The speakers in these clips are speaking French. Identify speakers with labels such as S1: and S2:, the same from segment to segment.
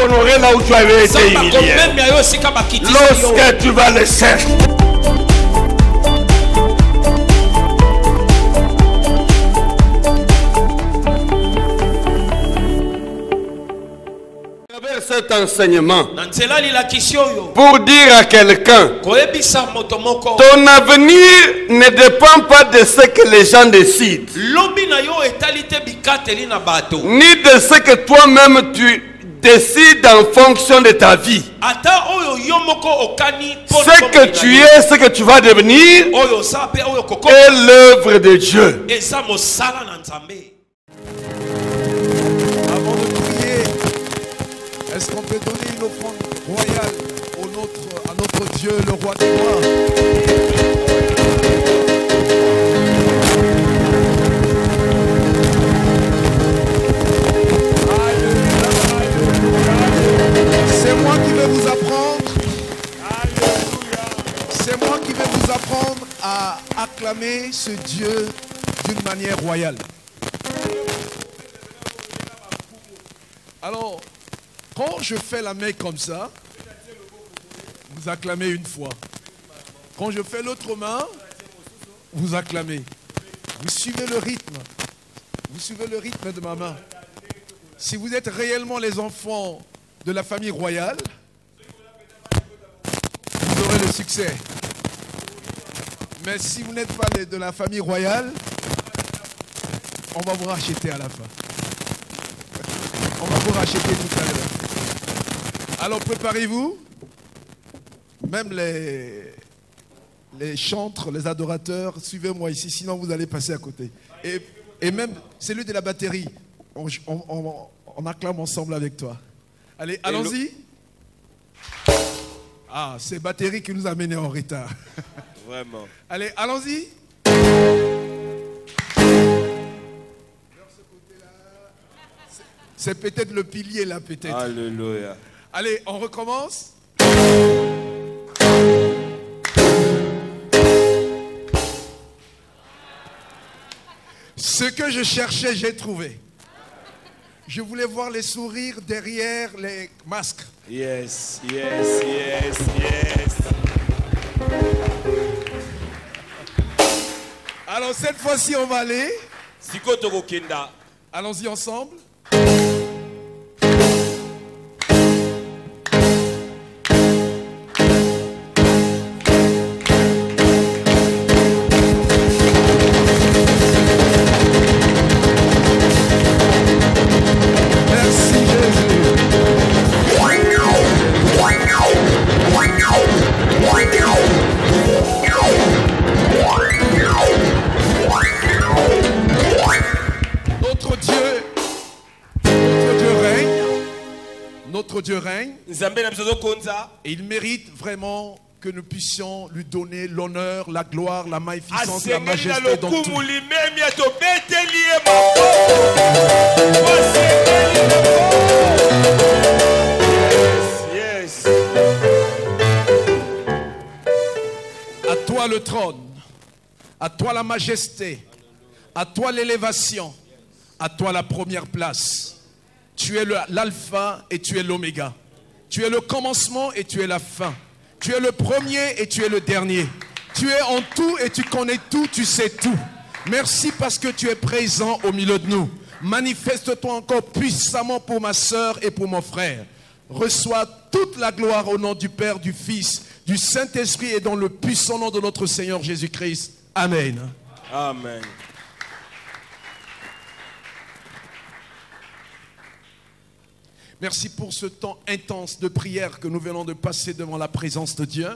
S1: t'honorer là où tu avais été humilié. Lorsque tu vas le chercher. Cet enseignement pour dire à quelqu'un ton avenir ne dépend pas de ce que les gens décident ni de ce que toi-même tu décides en fonction de ta vie. Ce que tu es, ce que tu vas devenir est l'œuvre de Dieu.
S2: Est-ce qu'on peut donner une offrande royale à notre Dieu, le roi des rois? C'est moi qui vais vous apprendre. C'est moi qui vais vous apprendre à acclamer ce Dieu d'une manière royale. Alors, quand je fais la main comme ça, vous acclamez une fois. Quand je fais l'autre main, vous acclamez. Vous suivez le rythme. Vous suivez le rythme de ma main. Si vous êtes réellement les enfants de la famille royale, vous aurez le succès. Mais si vous n'êtes pas de la famille royale, on va vous racheter à la fin. On va vous racheter tout à l'heure. Alors préparez-vous. Même les chantres, les adorateurs, suivez-moi ici, sinon vous allez passer à côté. Et même celui de la batterie, on acclame ensemble avec toi. Allez, allons-y. Ah, c'est batterie qui nous a menés en retard.
S1: Vraiment.
S2: Allez, allons-y. C'est peut-être le pilier là, peut-être.
S1: Alléluia.
S2: Allez, on recommence. Ce que je cherchais, j'ai trouvé. Je voulais voir les sourires derrière les masques.
S1: Yes, yes, yes, yes.
S2: Alors cette fois-ci, on va aller. Allons-y ensemble. Notre Dieu règne. Et il mérite vraiment que nous puissions lui donner l'honneur, la gloire, la magnificence, la majesté dans tout.
S1: Yes.
S2: À toi le trône, à toi la majesté, à toi l'élévation, à toi la première place. Tu es l'alpha et tu es l'oméga. Tu es le commencement et tu es la fin. Tu es le premier et tu es le dernier. Tu es en tout et tu connais tout, tu sais tout. Merci parce que tu es présent au milieu de nous. Manifeste-toi encore puissamment pour ma sœur et pour mon frère. Reçois toute la gloire au nom du Père, du Fils, du Saint-Esprit et dans le puissant nom de notre Seigneur Jésus-Christ. Amen.
S1: Amen.
S2: Merci pour ce temps intense de prière que nous venons de passer devant la présence de Dieu.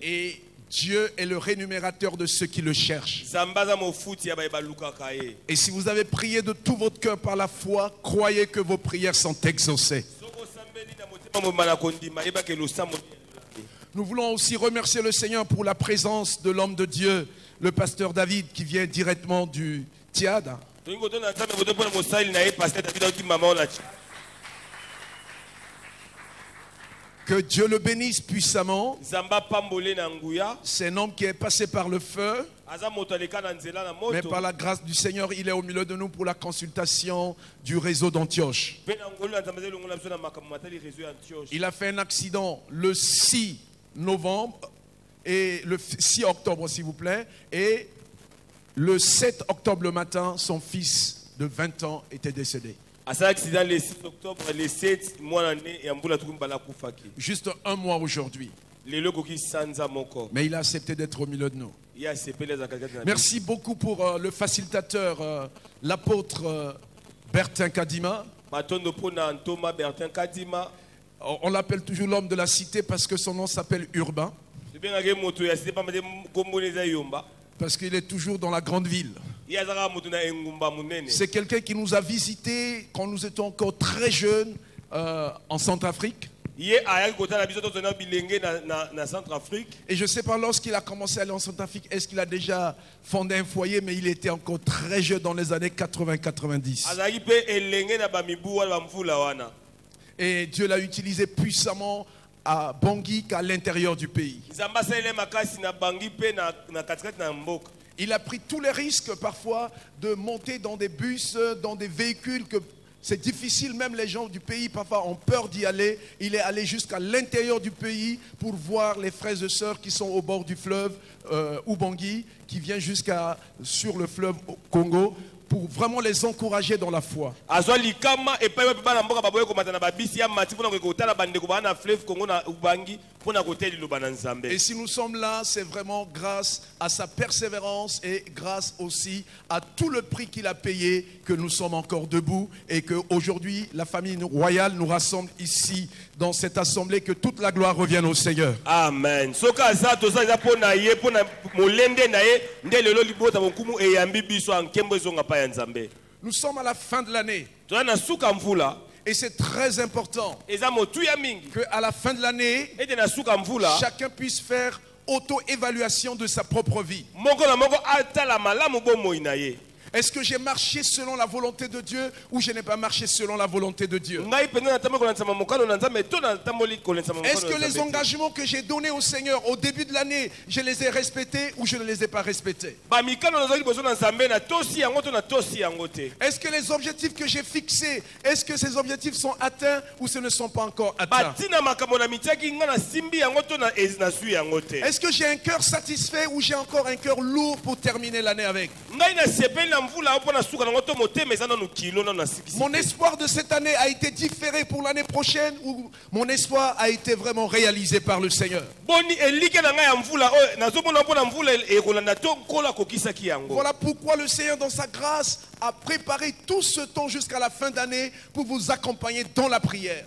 S2: Et Dieu est le rémunérateur de ceux qui le cherchent. Et si vous avez prié de tout votre cœur par la foi, croyez que vos prières sont exaucées. Nous voulons aussi remercier le Seigneur pour la présence de l'homme de Dieu, le pasteur David, qui vient directement du Tiada. Que Dieu le bénisse puissamment. C'est un homme qui est passé par le feu. Mais par la grâce du Seigneur, il est au milieu de nous pour la consultation du réseau d'Antioche. Il a fait un accident le 6 novembre et le 6 octobre, s'il vous plaît. Et le 7 octobre le matin, son fils de 20 ans était décédé.
S1: Accident le 6 octobre, le 7 mois
S2: juste un mois aujourd'hui. Mais il a accepté d'être au milieu de nous. Merci beaucoup pour le facilitateur, l'apôtre Bertin Kadima. On l'appelle toujours l'homme de la cité parce que son nom s'appelle Urbain. Parce qu'il est toujours dans la grande ville. C'est quelqu'un qui nous a visités quand nous étions encore très jeunes en Centrafrique. Et je ne sais pas, lorsqu'il a commencé à aller en Centrafrique, est-ce qu'il a déjà fondé un foyer, mais il était encore très jeune dans les années 80-90. Et Dieu l'a utilisé puissamment à Bangui qu'à l'intérieur du pays. Il a pris tous les risques parfois de monter dans des bus, dans des véhicules que c'est difficile, même les gens du pays parfois ont peur d'y aller. Il est allé jusqu'à l'intérieur du pays pour voir les frères et sœurs qui sont au bord du fleuve Ubangui, qui vient jusqu'à sur le fleuve Congo, pour vraiment les encourager dans la foi. Et si nous sommes là, c'est vraiment grâce à sa persévérance et grâce aussi à tout le prix qu'il a payé que nous sommes encore debout et qu'aujourd'hui la famille royale nous rassemble ici dans cette assemblée, que toute la gloire revienne au Seigneur. Amen. Nous sommes à la fin de l'année. Et c'est très important qu'à la fin de l'année, chacun puisse faire auto-évaluation de sa propre vie. Est-ce que j'ai marché selon la volonté de Dieu ou je n'ai pas marché selon la volonté de Dieu? Est-ce que les engagements que j'ai donnés au Seigneur au début de l'année, je les ai respectés ou je ne les ai pas respectés? Est-ce que les objectifs que j'ai fixés, est-ce que ces objectifs sont atteints ou ce ne sont pas encore atteints? Est-ce que j'ai un cœur satisfait ou j'ai encore un cœur lourd pour terminer l'année avec? Mon espoir de cette année a été différé pour l'année prochaine ou mon espoir a été vraiment réalisé par le Seigneur? Voilà pourquoi le Seigneur dans sa grâce a préparé tout ce temps jusqu'à la fin d'année pour vous accompagner dans la prière.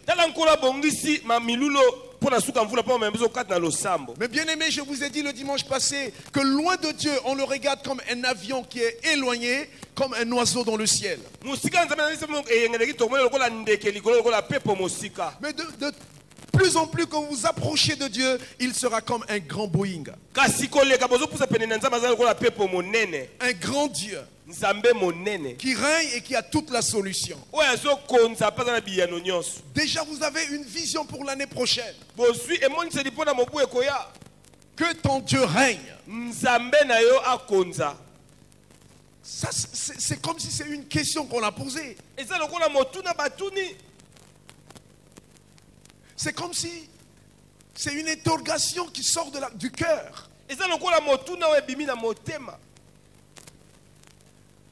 S2: Mais bien aimé, je vous ai dit le dimanche passé que loin de Dieu, on le regarde comme un avion qui est éloigné, comme un oiseau dans le ciel. Mais de plus en plus que vous vous approchez de Dieu, il sera comme un grand Boeing. Un grand Dieu qui règne et qui a toute la solution. Déjà vous avez une vision pour l'année prochaine. Que ton Dieu règne. Ça, c'est comme si c'est une question qu'on a posée. C'est comme si c'est une interrogation qui sort du cœur.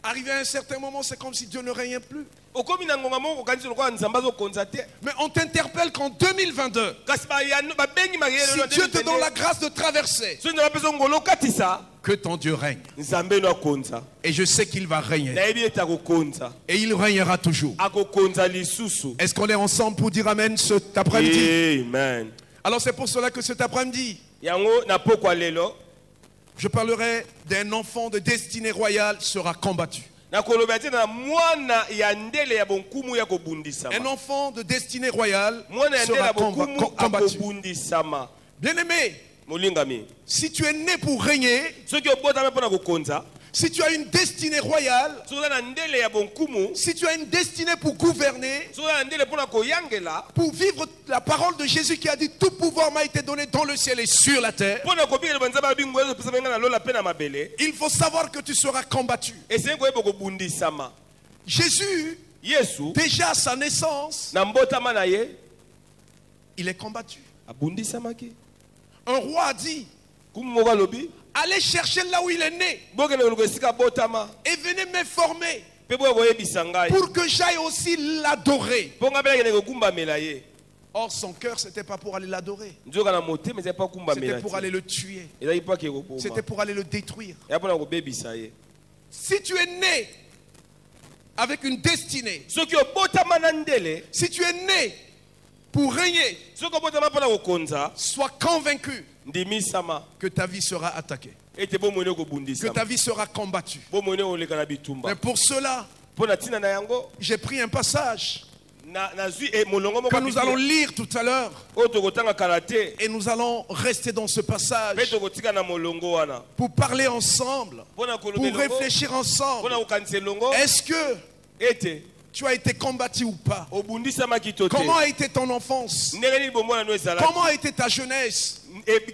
S2: Arrivé à un certain moment, c'est comme si Dieu ne régnait plus. Mais on t'interpelle qu'en 2022, si Dieu te donne la grâce de traverser, que ton Dieu règne. Et je sais qu'il va régner. Et il régnera toujours. Est-ce qu'on est ensemble pour dire Amen cet après-midi? Amen. Alors c'est pour cela que cet après-midi, je parlerai d'un enfant de destinée royale sera combattu. Un enfant de destinée royale sera combattu. Bien aimé, si tu es né pour régner, Si tu as une destinée royale, si tu as une destinée pour gouverner, pour vivre la parole de Jésus qui a dit tout pouvoir m'a été donné dans le ciel et sur la terre, il faut savoir que tu seras combattu. Jésus, déjà à sa naissance, il est combattu. Un roi a dit, allez chercher là où il est né et venez m'informer pour que j'aille aussi l'adorer. Or son cœur c'était pas pour aller l'adorer, c'était pour aller le tuer, c'était pour aller le détruire. Si tu es né avec une destinée, si tu es né pour régner, sois convaincu que ta vie sera attaquée, que ta vie sera combattue. Mais pour cela, j'ai pris un passage que nous allons lire tout à l'heure, et nous allons rester dans ce passage pour parler ensemble, pour réfléchir ensemble. Est-ce que tu as été combattu ou pas? Comment a été ton enfance? Comment a été ta jeunesse? Et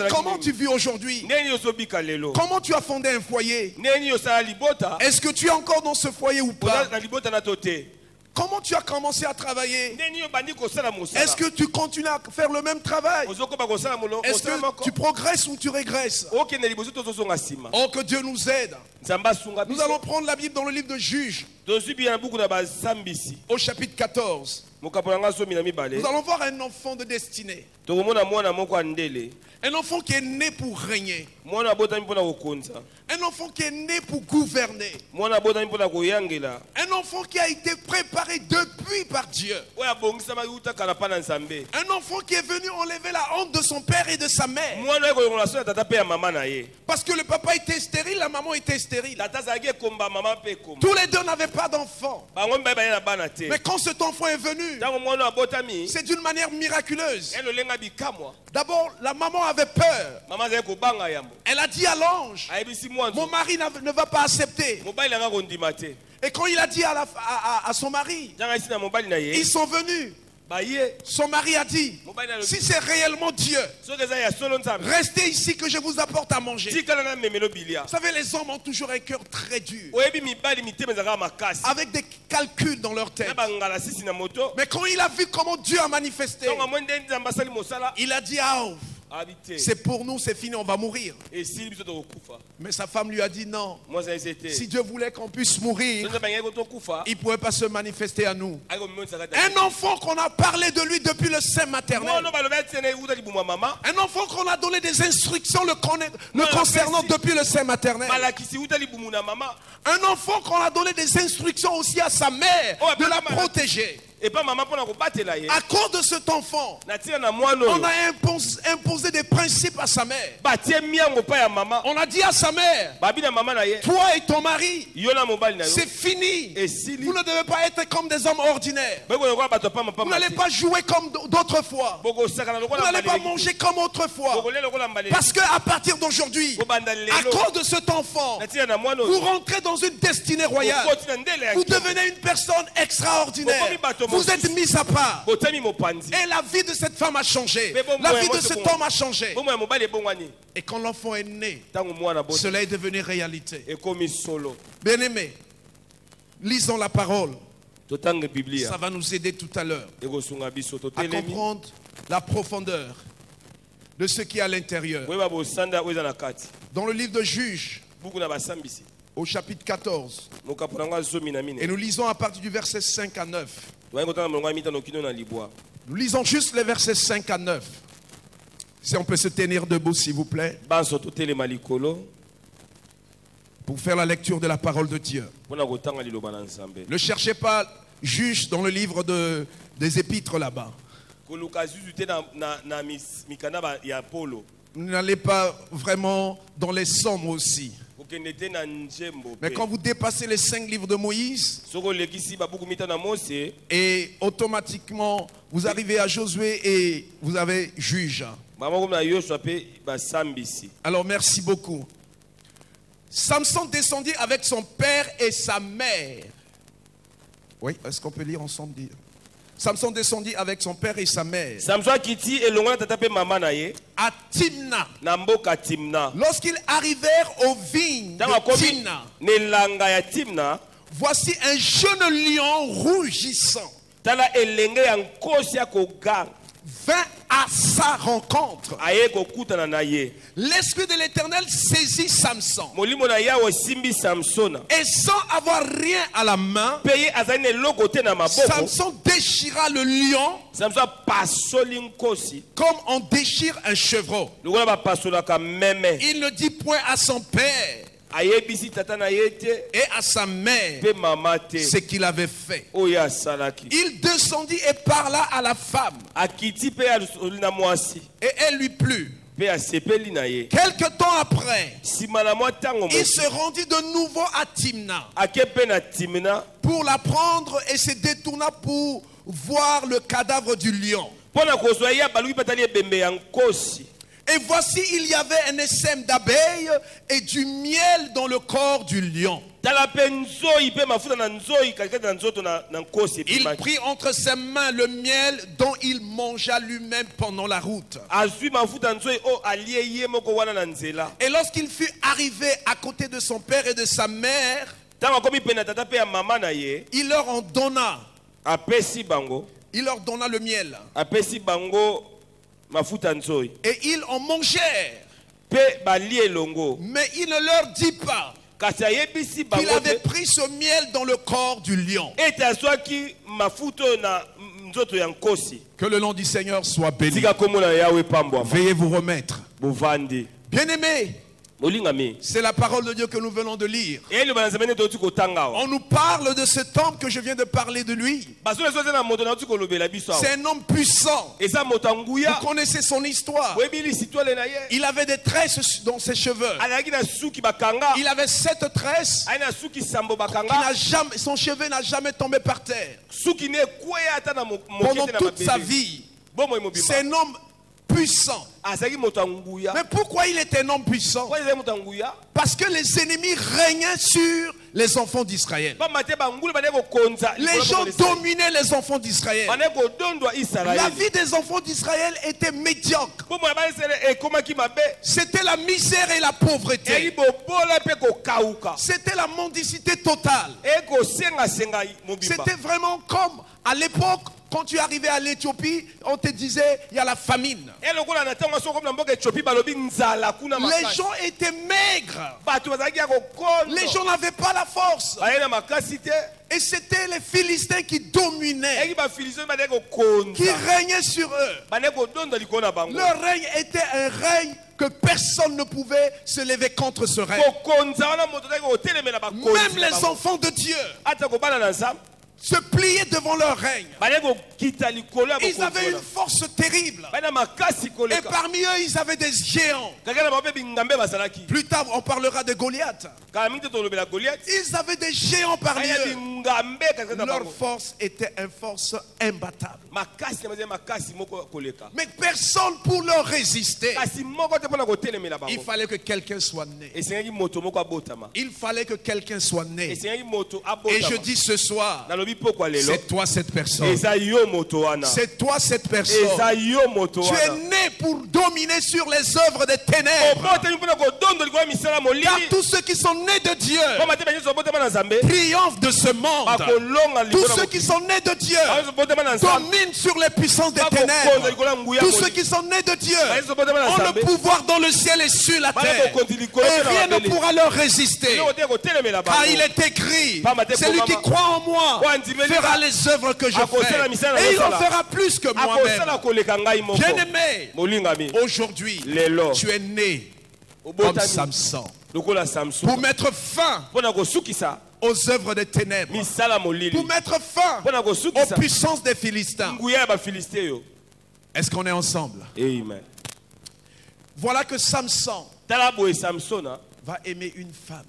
S2: comment tu vis aujourd'hui? Comment tu as fondé un foyer? Est-ce que tu es encore dans ce foyer ou pas? Comment tu as commencé à travailler? Est-ce que tu continues à faire le même travail? Est-ce que tu progresses ou tu régresses? Oh, que Dieu nous aide. Nous allons prendre la Bible dans le livre de Juges, au chapitre 14. Nous allons voir un enfant de destinée. Un enfant qui est né pour régner. Un enfant qui est né pour gouverner. Un enfant qui a été préparé depuis par Dieu. Un enfant qui est venu enlever la honte de son père et de sa mère. Parce que le papa était stérile, la maman était stérile. Tous les deux n'avaient pas d'enfant. Mais quand cet enfant est venu, c'est d'une manière miraculeuse. D'abord, la maman avait peur. Elle a dit à l'ange, mon mari ne va pas accepter. Et quand il a dit à son mari, ils sont venus. Son mari a dit, si c'est réellement Dieu, restez ici que je vous apporte à manger. Vous savez, les hommes ont toujours un cœur très dur, avec des calculs dans leur tête. Mais quand il a vu comment Dieu a manifesté, il a dit, ah, c'est pour nous, c'est fini, on va mourir. Mais sa femme lui a dit non. Si Dieu voulait qu'on puisse mourir, il ne pouvait pas se manifester à nous. Un enfant qu'on a parlé de lui depuis le sein maternel. Un enfant qu'on a donné des instructions le concernant depuis le sein maternel. Un enfant qu'on a donné des instructions aussi à sa mère de la protéger. À cause de cet enfant, on a imposé des principes à sa mère. On a dit à sa mère, toi et ton mari, c'est fini. Vous ne devez pas être comme des hommes ordinaires. Vous n'allez pas jouer comme d'autres fois. Vous n'allez pas manger comme autrefois. Parce qu'à partir d'aujourd'hui, à cause de cet enfant, vous rentrez dans une destinée royale. Vous devenez une personne extraordinaire. Vous êtes mis à part. Et la vie de cette femme a changé. La vie de cet homme a changé. Et quand l'enfant est né, cela est devenu réalité. Bien-aimés, lisons la parole. Ça va nous aider tout à l'heure à comprendre la profondeur de ce qui est à l'intérieur. Dans le livre de Juges, au chapitre 14, et nous lisons à partir du verset 5 à 9. Nous lisons juste les versets 5 à 9. Si on peut se tenir debout, s'il vous plaît, pour faire la lecture de la parole de Dieu. Ne cherchez pas Juge dans le livre des épîtres là-bas. N'allez pas vraiment dans les sommes aussi. Mais quand vous dépassez les 5 livres de Moïse, et automatiquement vous arrivez à Josué et vous avez Juge. Alors merci beaucoup. Samson descendit avec son père et sa mère. Oui, est-ce qu'on peut lire ensemble? Samson descendit avec son père et sa mère à Timna. Lorsqu'ils arrivèrent aux vignes de Timna, voici un jeune lion rougissant vint à sa rencontre. L'esprit de l'Éternel saisit Samson. Et sans avoir rien à la main, Samson déchira le lion comme on déchire un chevreau. Il ne dit point à son père et à sa mère ce qu'il avait fait. Il descendit et parla à la femme. Et elle lui plut. Quelque temps après, il se rendit de nouveau à Timna pour la prendre et se détourna pour voir le cadavre du lion. Et voici, il y avait un essaim d'abeilles et du miel dans le corps du lion. Il prit entre ses mains le miel dont il mangea lui-même pendant la route. Et lorsqu'il fut arrivé à côté de son père et de sa mère, il leur en donna. Il leur donna le miel. Et ils en mangèrent. Mais il ne leur dit pas qu'il avait pris ce miel dans le corps du lion. Que le nom du Seigneur soit béni. Veuillez vous remettre. Bien-aimés, c'est la parole de Dieu que nous venons de lire. On nous parle de cet homme que je viens de parler de lui. C'est un homme puissant. Vous connaissez son histoire. Il avait des tresses dans ses cheveux. Il avait 7 tresses. Son cheveu n'a jamais tombé par terre pendant toute sa vie. C'est un homme puissant. Mais pourquoi il était un homme puissant? Parce que les ennemis régnaient sur les enfants d'Israël. Les gens dominaient les enfants d'Israël. La vie des enfants d'Israël était médiocre. C'était la misère et la pauvreté. C'était la mendicité totale. C'était vraiment comme à l'époque, quand tu arrivais à l'Éthiopie, on te disait il y a la famine. Les gens étaient maigres. Les gens n'avaient pas la force. Et c'était les Philistins qui dominaient, qui régnaient sur eux. Leur règne était un règne que personne ne pouvait se lever contre ce règne. Même les enfants de Dieu se pliaient devant leur règne. Ils avaient une force terrible. Et parmi eux, ils avaient des géants. Plus tard, on parlera de Goliath. Ils avaient des géants parmi eux. Leur force était une force imbattable. Mais personne pour leur résister. Il fallait que quelqu'un soit né. Il fallait que quelqu'un soit né. Et je dis ce soir, c'est toi cette personne. C'est toi cette personne. Tu es né pour dominer sur les œuvres des ténèbres. Car tous ceux qui sont nés de Dieu triomphent de ce monde. Tous ceux qui sont nés de Dieu dominent sur les puissances des ténèbres. Tous ceux qui sont nés de Dieu ont le pouvoir dans le ciel et sur la terre. Et rien ne pourra leur résister. Car il est écrit, celui qui croit en moi fera les œuvres que je fais. Et il en fera plus que moi-même. Bien-aimé, aujourd'hui, tu es né comme Samson pour mettre fin aux œuvres des ténèbres, pour mettre fin aux puissances des Philistins. Est-ce qu'on est ensemble?
S1: Amen.
S2: Voilà que Samson va aimer une femme.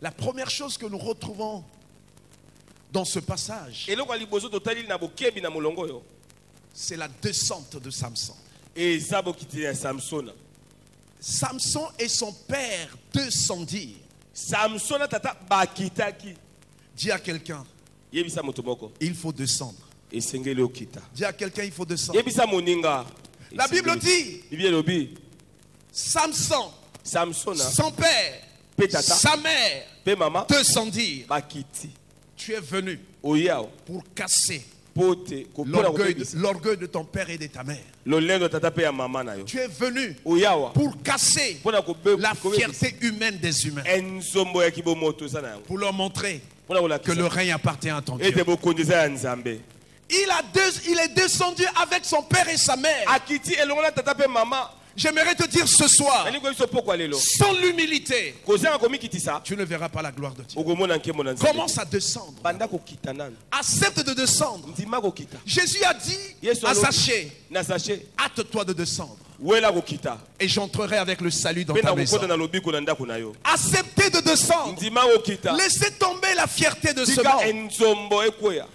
S2: La première chose que nous retrouvons dans ce passage, c'est la descente de Samson. Samson et son père descendirent.
S1: Samson tata bakitaki.
S2: Dis à quelqu'un,
S1: Yebisa motomoko.
S2: il faut descendre.
S1: Esengeli okita.
S2: Dis à quelqu'un, il faut descendre.
S1: Yebisa moninga.
S2: La Bible dit, Samson, son père, sa mère, descendirent. Tu es venu pour casser l'orgueil de ton père et de ta mère. Tu es venu pour casser la fierté humaine des humains. Pour leur montrer que le règne appartient à ton Dieu. Il est descendu avec son père et sa mère. J'aimerais te dire ce soir, sans l'humilité, tu ne verras pas la gloire de Dieu. Commence à descendre. Accepte de descendre. Jésus a dit à Zachée, hâte-toi de descendre. Et j'entrerai avec le salut dans ta maison. Acceptez de descendre. Laissez tomber la fierté de ce monde.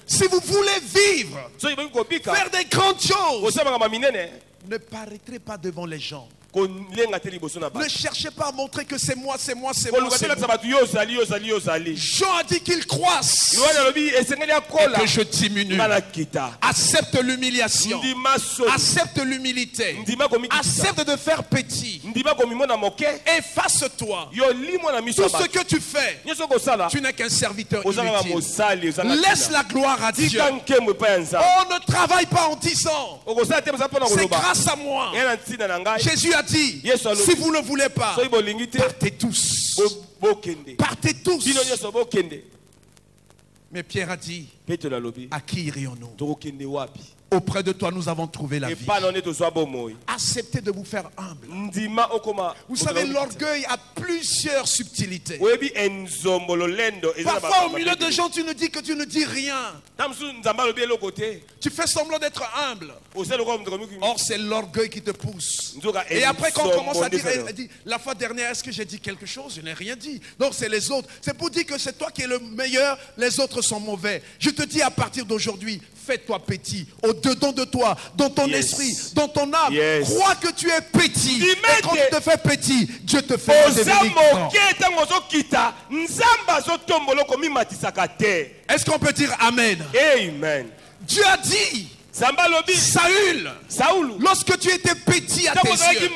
S2: Si vous voulez vivre, faire des grandes choses, ne paraîtrez pas devant les gens. Ne cherchez pas à montrer que c'est moi, c'est moi, c'est moi, c'est moi. Jean a dit qu'il croisse et que je diminue. Accepte l'humiliation. Accepte l'humilité. Accepte de faire petit. Efface-toi. Tout ce que tu fais, tu n'es qu'un serviteur inutile. Laisse la gloire à Dieu. On ne travaille pas en disant c'est grâce à moi. Jésus a dit, si vous ne voulez pas, partez tous. Partez tous. Mais Pierre a dit, à qui irions-nous? Auprès de toi, nous avons trouvé la vie. Acceptez de vous faire humble. Vous savez, l'orgueil a plusieurs subtilités. Parfois, au milieu de gens, tu ne dis que tu ne dis rien. Tu fais semblant d'être humble. Or, c'est l'orgueil qui te pousse. Et après, quand on commence à dire, la fois dernière, est-ce que j'ai dit quelque chose? Je n'ai rien dit. Donc, c'est les autres. C'est pour dire que c'est toi qui es le meilleur, les autres sont mauvais. Je te dis à partir d'aujourd'hui, fais-toi petit, au-dedans de toi, dans ton esprit, dans ton âme. Crois que tu es petit. Et quand tu te fais petit, Dieu te fait devenir grand. Est-ce qu'on peut dire Amen?
S1: Amen.
S2: Dieu a dit, Saül, lorsque tu étais petit à tes yeux,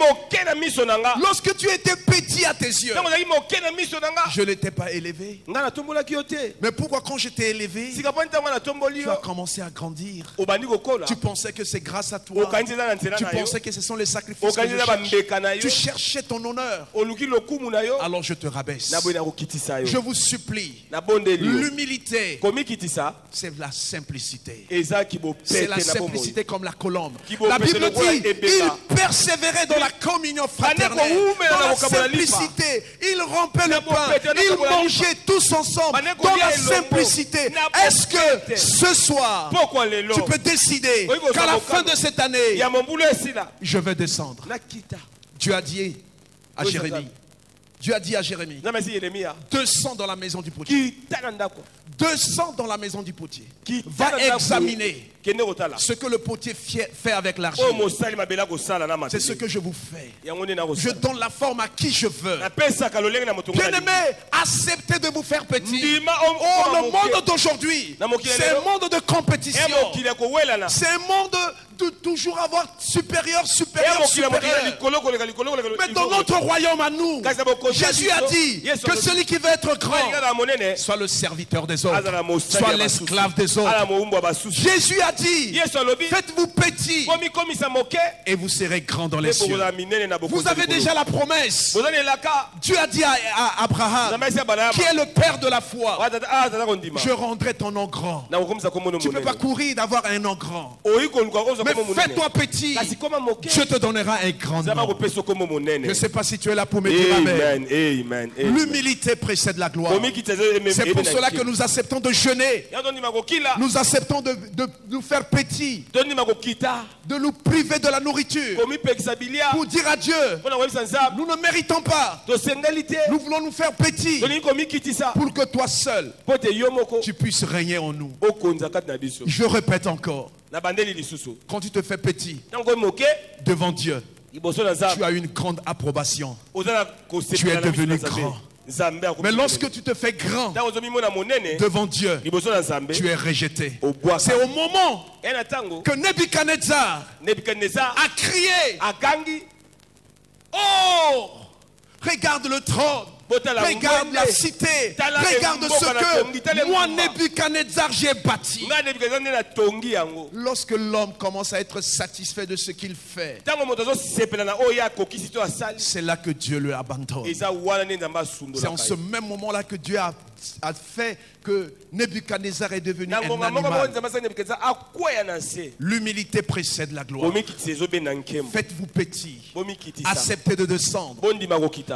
S2: lorsque tu étais petit à tes yeux, je ne t'ai pas élevé. Mais pourquoi quand je t'ai élevé, tu as commencé à grandir? Tu pensais que c'est grâce à toi. Tu pensais que ce sont les sacrifices que je cherche. Tu cherchais ton honneur. Alors je te rabaisse. Je vous supplie, l'humilité, c'est la simplicité. C'est la simplicité comme la colombe. La Bible dit, il persévérait dans la communion fraternelle, dans la simplicité. Il rompait le pain, il mangeait tous ensemble dans la simplicité. Est-ce que ce soir, tu peux décider qu'à la fin de cette année, je vais descendre? Dieu a dit à Jérémie, descends dans la maison du potier. Descends dans la maison du potier. Va examiner ce que le potier fait avec l'argile. C'est ce que je vous fais. Je donne la forme à qui je veux. Bien-aimé, acceptez de vous faire petit. Oh, le monde d'aujourd'hui, c'est un monde de compétition. C'est un monde de toujours avoir supérieur. Mais dans notre royaume à nous, Jésus a dit que celui qui veut être grand soit le serviteur des autres, soit l'esclave des autres. Jésus a dit, faites-vous petit et vous serez grand dans les cieux. Vous avez déjà la promesse. Dieu a dit à Abraham, qui est le père de la foi, je rendrai ton nom grand. Tu ne peux pas courir d'avoir un nom grand. Mais fais-toi petit, je te donnerai un grand nom. Je ne sais pas si tu es là pour me dire Amen. L'humilité précède la gloire. C'est pour cela que nous acceptons de jeûner. Nous acceptons de nous faire petit, de nous priver de la nourriture, pour dire à Dieu, nous ne méritons pas. Nous voulons nous faire petit pour que toi seul tu puisses régner en nous. Je répète encore, quand tu te fais petit devant Dieu, tu as une grande approbation. Tu es devenu grand. Mais lorsque tu te fais grand devant Dieu, tu es rejeté. C'est au moment que Nebuchadnezzar a crié: oh, regarde le trône, regarde la cité, regarde ce que moi Nebuchadnezzar j'ai bâti. Lorsque l'homme commence à être satisfait de ce qu'il fait, c'est là que Dieu le abandonne. C'est en ce même moment là que Dieu a fait que Nebuchadnezzar est devenu un animal. L'humilité précède la gloire. Faites-vous petit. Acceptez de descendre.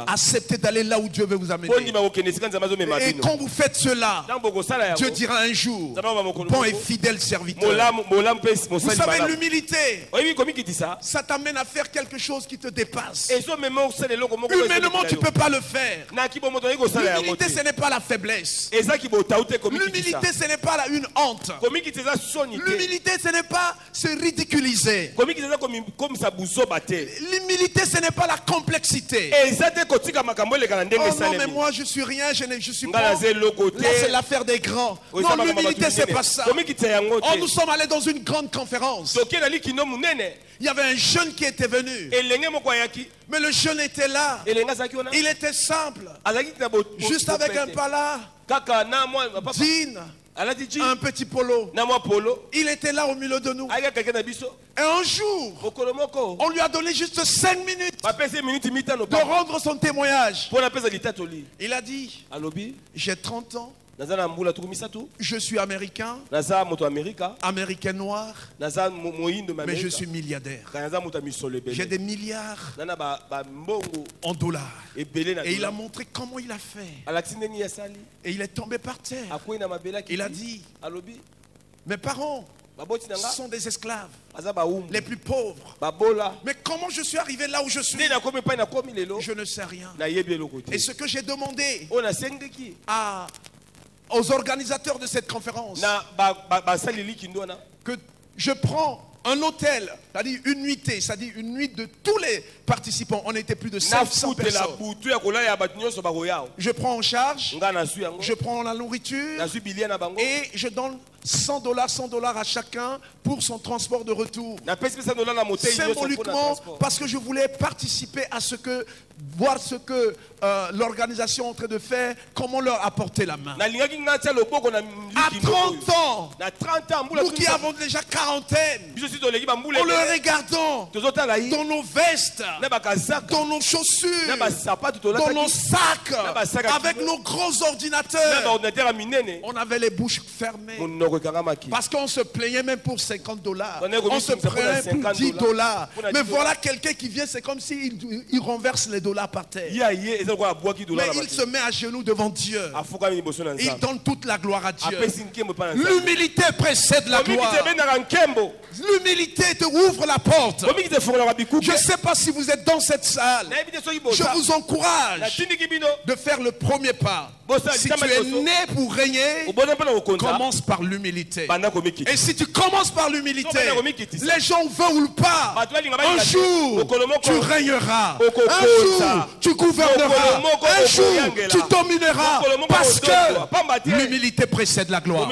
S2: Acceptez d'aller là où Dieu veut vous amener. Et quand vous faites cela, Dieu dira un jour: bon et fidèle serviteur. Vous savez, l'humilité, ça t'amène à faire quelque chose qui te dépasse. Humainement, tu ne peux pas le faire. L'humilité, ce n'est pas la faiblesse. L'humilité, ce n'est pas une honte. L'humilité, ce n'est pas se ridiculiser. L'humilité, ce n'est pas la complexité. Oh non, mais moi je suis rien, je suis pas. Là, c'est l'affaire des grands. Non, l'humilité, c'est pas ça. Oh, nous sommes allés dans une grande conférence. Il y avait un jeune qui était venu. Mais le jeune était là. Il était simple. Juste avec un pala, jean, un petit polo. Il était là au milieu de nous. Et un jour, on lui a donné juste 5 minutes de rendre son témoignage. Il a dit: j'ai 30 ans. Je suis américain, américain noir, mais je suis milliardaire. J'ai des milliards en dollars. Et il a montré comment il a fait. Et il est tombé par terre. Il a dit: mes parents sont des esclaves, les plus pauvres. Mais comment je suis arrivé là où je suis? Je ne sais rien. Et ce que j'ai demandé aux organisateurs de cette conférence, que je prends un hôtel, c'est-à-dire une nuitée, c'est-à-dire une nuit de tous les participants. On était plus de 500 personnes. Je prends en charge, je prends la nourriture et je donne $100 à chacun pour son transport de retour. Symboliquement, parce que je voulais participer à voir ce que l'organisation est en train de faire, comment leur apporter la main. À 30 ans, nous qui avons déjà quarantaine, en le regardant dans nos vestes, dans nos chaussures, dans nos sacs, avec nos gros ordinateurs, on avait les bouches fermées. Parce qu'on se plaignait même pour $50. On se plaignait pour $10. Mais voilà quelqu'un qui vient, c'est comme s'il renverse les dollars par terre. Mais il se met à genoux devant Dieu. Il donne toute la gloire à Dieu. L'humilité précède la gloire. L'humilité te ouvre la porte. Je ne sais pas si vous êtes dans cette salle. Je vous encourage de faire le premier pas. Si tu es né pour régner, commence par l'humilité. Et si tu commences par l'humilité, les gens veulent ou pas, un jour tu régneras, un jour tu gouverneras, un jour tu domineras, parce que l'humilité précède la gloire.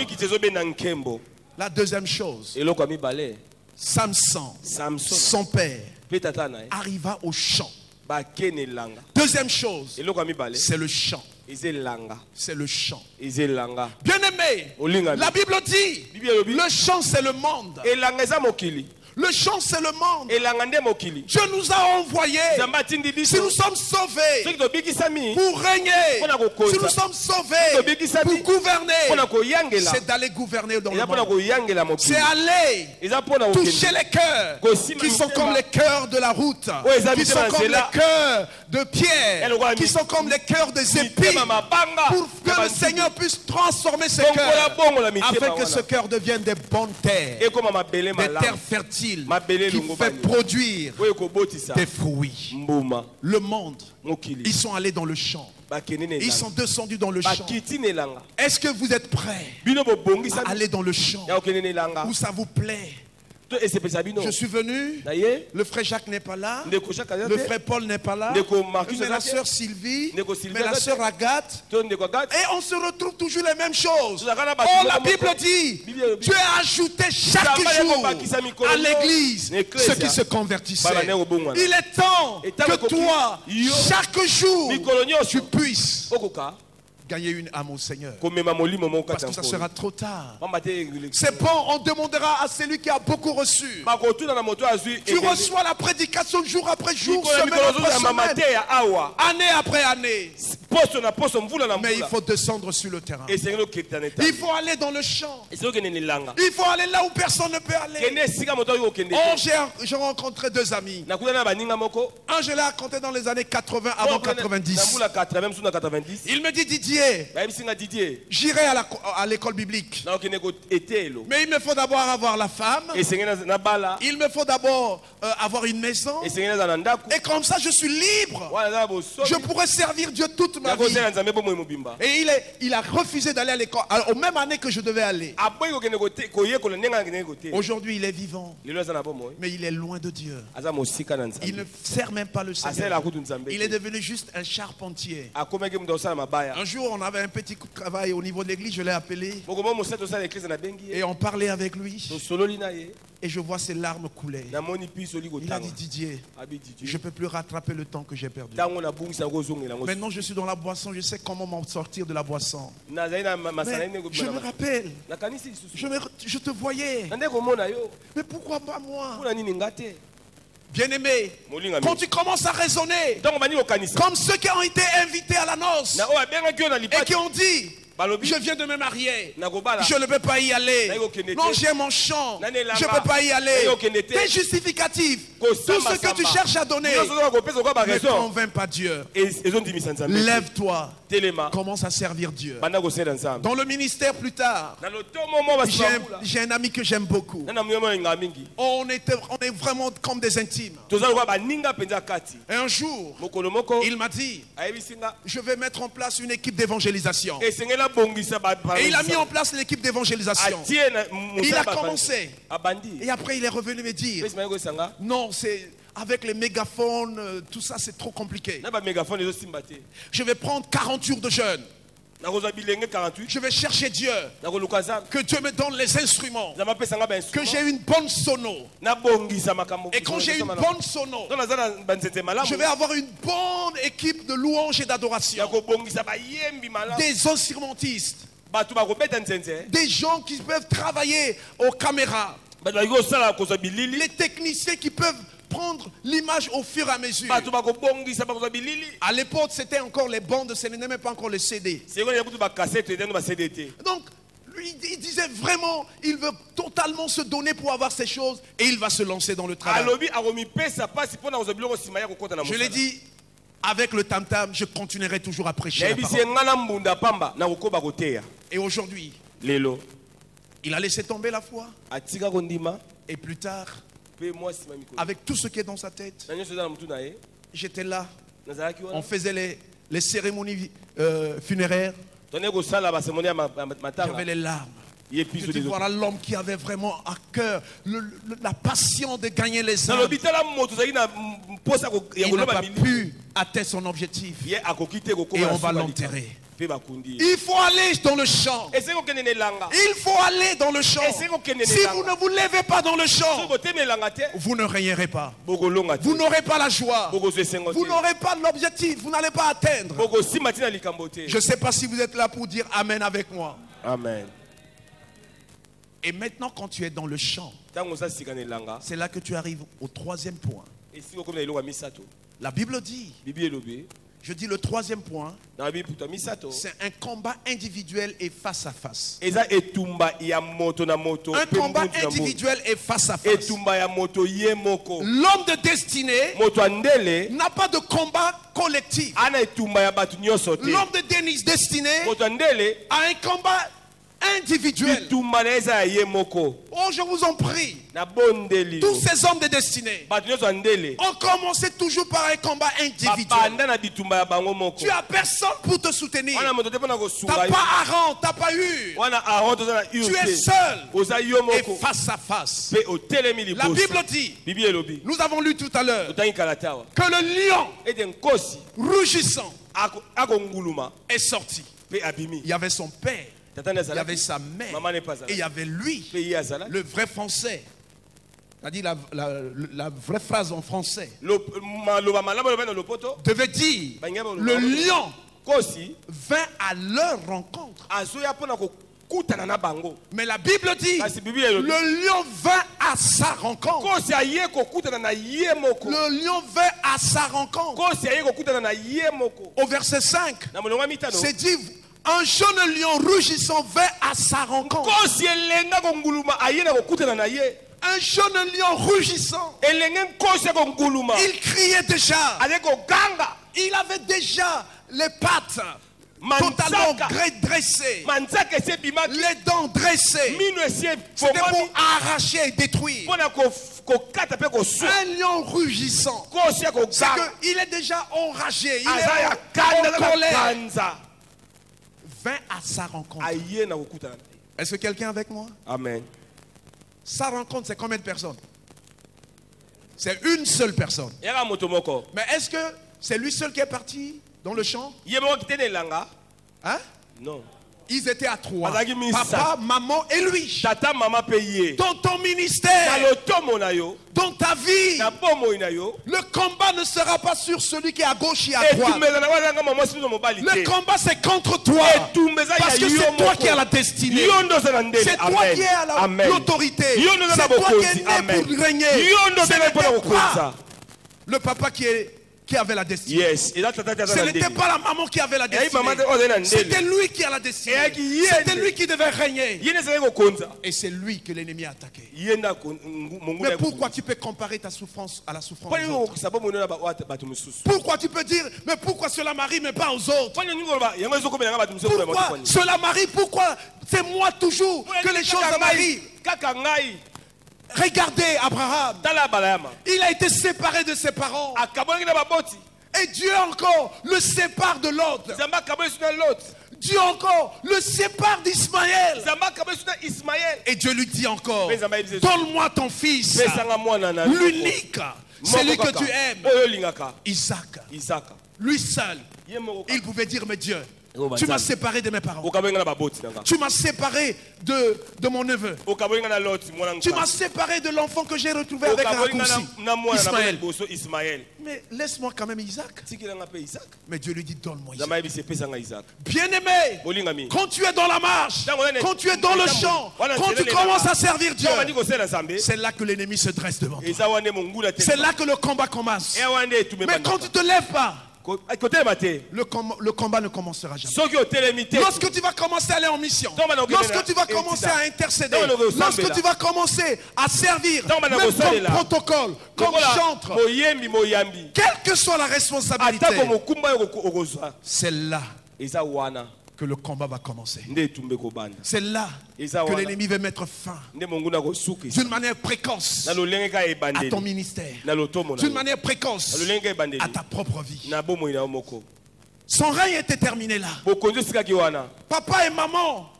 S2: La deuxième chose, Samson, son père, arriva au champ. Deuxième chose, c'est le chant. C'est le chant. Bien aimé, la Bible dit, le chant c'est le monde. Le chant c'est le monde. Dieu nous a envoyés. Si nous sommes sauvés pour régner, si nous sommes sauvés pour gouverner, c'est d'aller gouverner dans le monde. C'est aller toucher les cœurs qui sont comme les cœurs de la route, qui sont comme les cœurs de pierre, qui sont comme les cœurs des épis, pour que le Seigneur puisse transformer ces cœurs afin que ce cœur devienne des bonnes terres, des terres fertiles qui fait produire des fruits. Le monde, ils sont allés dans le champ. Ils sont descendus dans le champ. Est-ce que vous êtes prêts à aller dans le champ où ça vous plaît? Je suis venu, le frère Jacques n'est pas là, le frère Paul n'est pas là, mais la sœur Sylvie, mais la sœur Agathe, et on se retrouve toujours les mêmes choses. Oh, la Bible dit, Dieu a ajouté chaque jour à l'église ceux qui se convertissaient. Il est temps que toi, chaque jour, tu puisses gagner une âme au Seigneur. Parce que ça sera trop tard. C'est bon, on demandera à celui qui a beaucoup reçu. Tu reçois la prédication jour après jour, semaine après semaine, année après année. Mais il faut descendre sur le terrain. Il faut aller dans le champ. Il faut aller là où personne ne peut aller. Oh, j'ai rencontré deux amis. Un, je l'ai rencontré dans les années 80 avant 90. Il me dit, Didier, j'irai à l'école biblique. Mais il me faut d'abord avoir la femme. Il me faut d'abord avoir une maison. Et comme ça, je suis libre. Je pourrais servir Dieu toute ma vie. Et il a refusé d'aller à l'école aux mêmes années que je devais aller. Aujourd'hui, il est vivant. Mais il est loin de Dieu. Il ne sert même pas le Seigneur. Il est devenu juste un charpentier. Un jour, on avait un petit coup de travail au niveau de l'église, je l'ai appelé. Et on parlait avec lui. Et je vois ses larmes couler. Il a dit, Didier, je ne peux plus rattraper le temps que j'ai perdu. Maintenant, je suis dans la boisson, je sais comment m'en sortir de la boisson. Mais je me rappelle, je te voyais. Mais pourquoi pas moi? Bien-aimé, quand tu commences à raisonner comme ceux qui ont été invités à la noce et qui ont dit, je viens de me marier, je ne peux pas y aller. Non, j'ai mon champ, je ne peux pas y aller. Tes justificatifs, tout ce que tu cherches à donner ne convainc pas Dieu. Lève-toi, commence à servir Dieu. Dans le ministère plus tard, j'ai un ami que j'aime beaucoup. On est vraiment comme des intimes. Et un jour, il m'a dit, je vais mettre en place une équipe d'évangélisation. Et il a mis en place l'équipe d'évangélisation. Il a commencé. Et après il est revenu me dire, non, c'est avec les mégaphones, tout ça c'est trop compliqué. Je vais prendre 40 jours de jeûne. Je vais chercher Dieu. Que Dieu me donne les instruments. Que j'ai une bonne sono. Et quand j'ai une bonne sono, je vais avoir une bonne équipe de louanges et d'adoration. Des instrumentistes. Des gens qui peuvent travailler aux caméras. Les techniciens qui peuvent prendre l'image au fur et à mesure. À l'époque, c'était encore les bandes, ce n'était même pas encore les CD. Donc, lui, il disait vraiment, il veut totalement se donner pour avoir ces choses et il va se lancer dans le travail. Je l'ai dit, avec le tam-tam, je continuerai toujours à prêcher la parole. Et aujourd'hui, il a laissé tomber la foi. Et plus tard, avec tout ce qui est dans sa tête, j'étais là. On faisait les cérémonies funéraires. J'avais les larmes. Voilà l'homme qui avait vraiment à cœur la passion de gagner les âmes. Il n'a pas pu atteindre son objectif. Et on va l'enterrer. Il faut aller dans le champ. Il faut aller dans le champ. Si vous ne vous levez pas dans le champ, vous ne régnerez pas. Vous n'aurez pas la joie. Vous n'aurez pas l'objectif. Vous n'allez pas atteindre. Je ne sais pas si vous êtes là pour dire Amen avec moi.
S1: Amen.
S2: Et maintenant, quand tu es dans le champ, c'est là que tu arrives au troisième point. La Bible dit, je dis le troisième point, c'est un combat individuel et face à face. Un combat individuel et face à face. L'homme de destinée n'a pas de combat collectif. L'homme de destinée a un combat individuel. Oh, je vous en prie. Tous ces hommes de destinée ont commencé toujours par un combat individuel. Tu as personne pour te soutenir. Tu n'as pas Aaron, tu n'as pas eu. Tu es seul et face à face. La Bible dit, nous avons lu tout à l'heure, que le lion rugissant est sorti. Il y avait son père, il y avait sa mère et il y avait lui, le vrai français. C'est-à-dire la vraie phrase en français devait dire, le lion vint à leur rencontre. Mais la Bible dit, le lion vint à sa rencontre. Le lion vint à sa rencontre. Au verset 5, c'est dit, un jeune lion rugissant vint à sa rencontre. Un jeune lion rugissant. Il criait déjà. Il avait déjà les pattes totalement dressées, les dents dressées. C'était pour arracher et détruire. Un lion rugissant, c'est qu'il est déjà enragé, il est en colère. Vint à sa rencontre. Est-ce que quelqu'un est avec moi?
S1: Amen.
S2: Sa rencontre, c'est combien de personnes? C'est une seule personne. Mais est-ce que c'est lui seul qui est parti dans le champ? Hein?
S1: Non.
S2: Ils étaient à trois. Papa, maman et lui. Dans ton ministère, dans ta vie, le combat ne sera pas sur celui qui est à gauche et à droite. Le combat, c'est contre toi. Parce que c'est toi qui as la destinée. C'est toi qui as l'autorité. C'est toi qui es né pour régner. Ce n'était pas le papa qui avait la destinée.
S1: Yes.
S2: Ce n'était pas la maman qui avait la destinée. C'était lui qui a la destinée. C'était lui qui devait régner. Et c'est lui que l'ennemi a attaqué. Mais pourquoi tu peux comparer ta souffrance à la souffrance des autres? Pourquoi tu peux dire, mais pourquoi cela m'arrive mais pas aux autres? Pourquoi cela m'arrive? Pourquoi c'est moi toujours que les choses m'arrivent? Regardez Abraham. Il a été séparé de ses parents. Et Dieu encore le sépare de l'autre. Dieu encore le sépare d'Ismaël. Et Dieu lui dit encore, donne-moi ton fils, l'unique, celui que tu aimes, Isaac. Lui seul, il pouvait dire, mais Dieu, tu m'as séparé de mes parents. Tu m'as séparé de mon neveu. Tu m'as séparé de l'enfant que j'ai retrouvé avec un raccourci, Ismaël. Mais laisse-moi quand même Isaac. Mais Dieu lui dit, donne-moi Isaac. Bien-aimé, quand tu es dans la marche, quand tu es dans le champ, quand tu commences à servir Dieu, c'est là que l'ennemi se dresse devant toi. C'est là que le combat commence. Mais quand tu ne te lèves pas, le combat ne commencera jamais. Lorsque tu vas commencer à aller en mission, lorsque tu vas commencer à intercéder, lorsque tu vas commencer à servir, même comme protocole, comme chantre, quelle que soit la responsabilité, c'est là que le combat va commencer. C'est là que l'ennemi va mettre fin d'une manière précoce à ton ministère, d'une manière précoce à ta propre vie. Son règne était terminé là. Papa et maman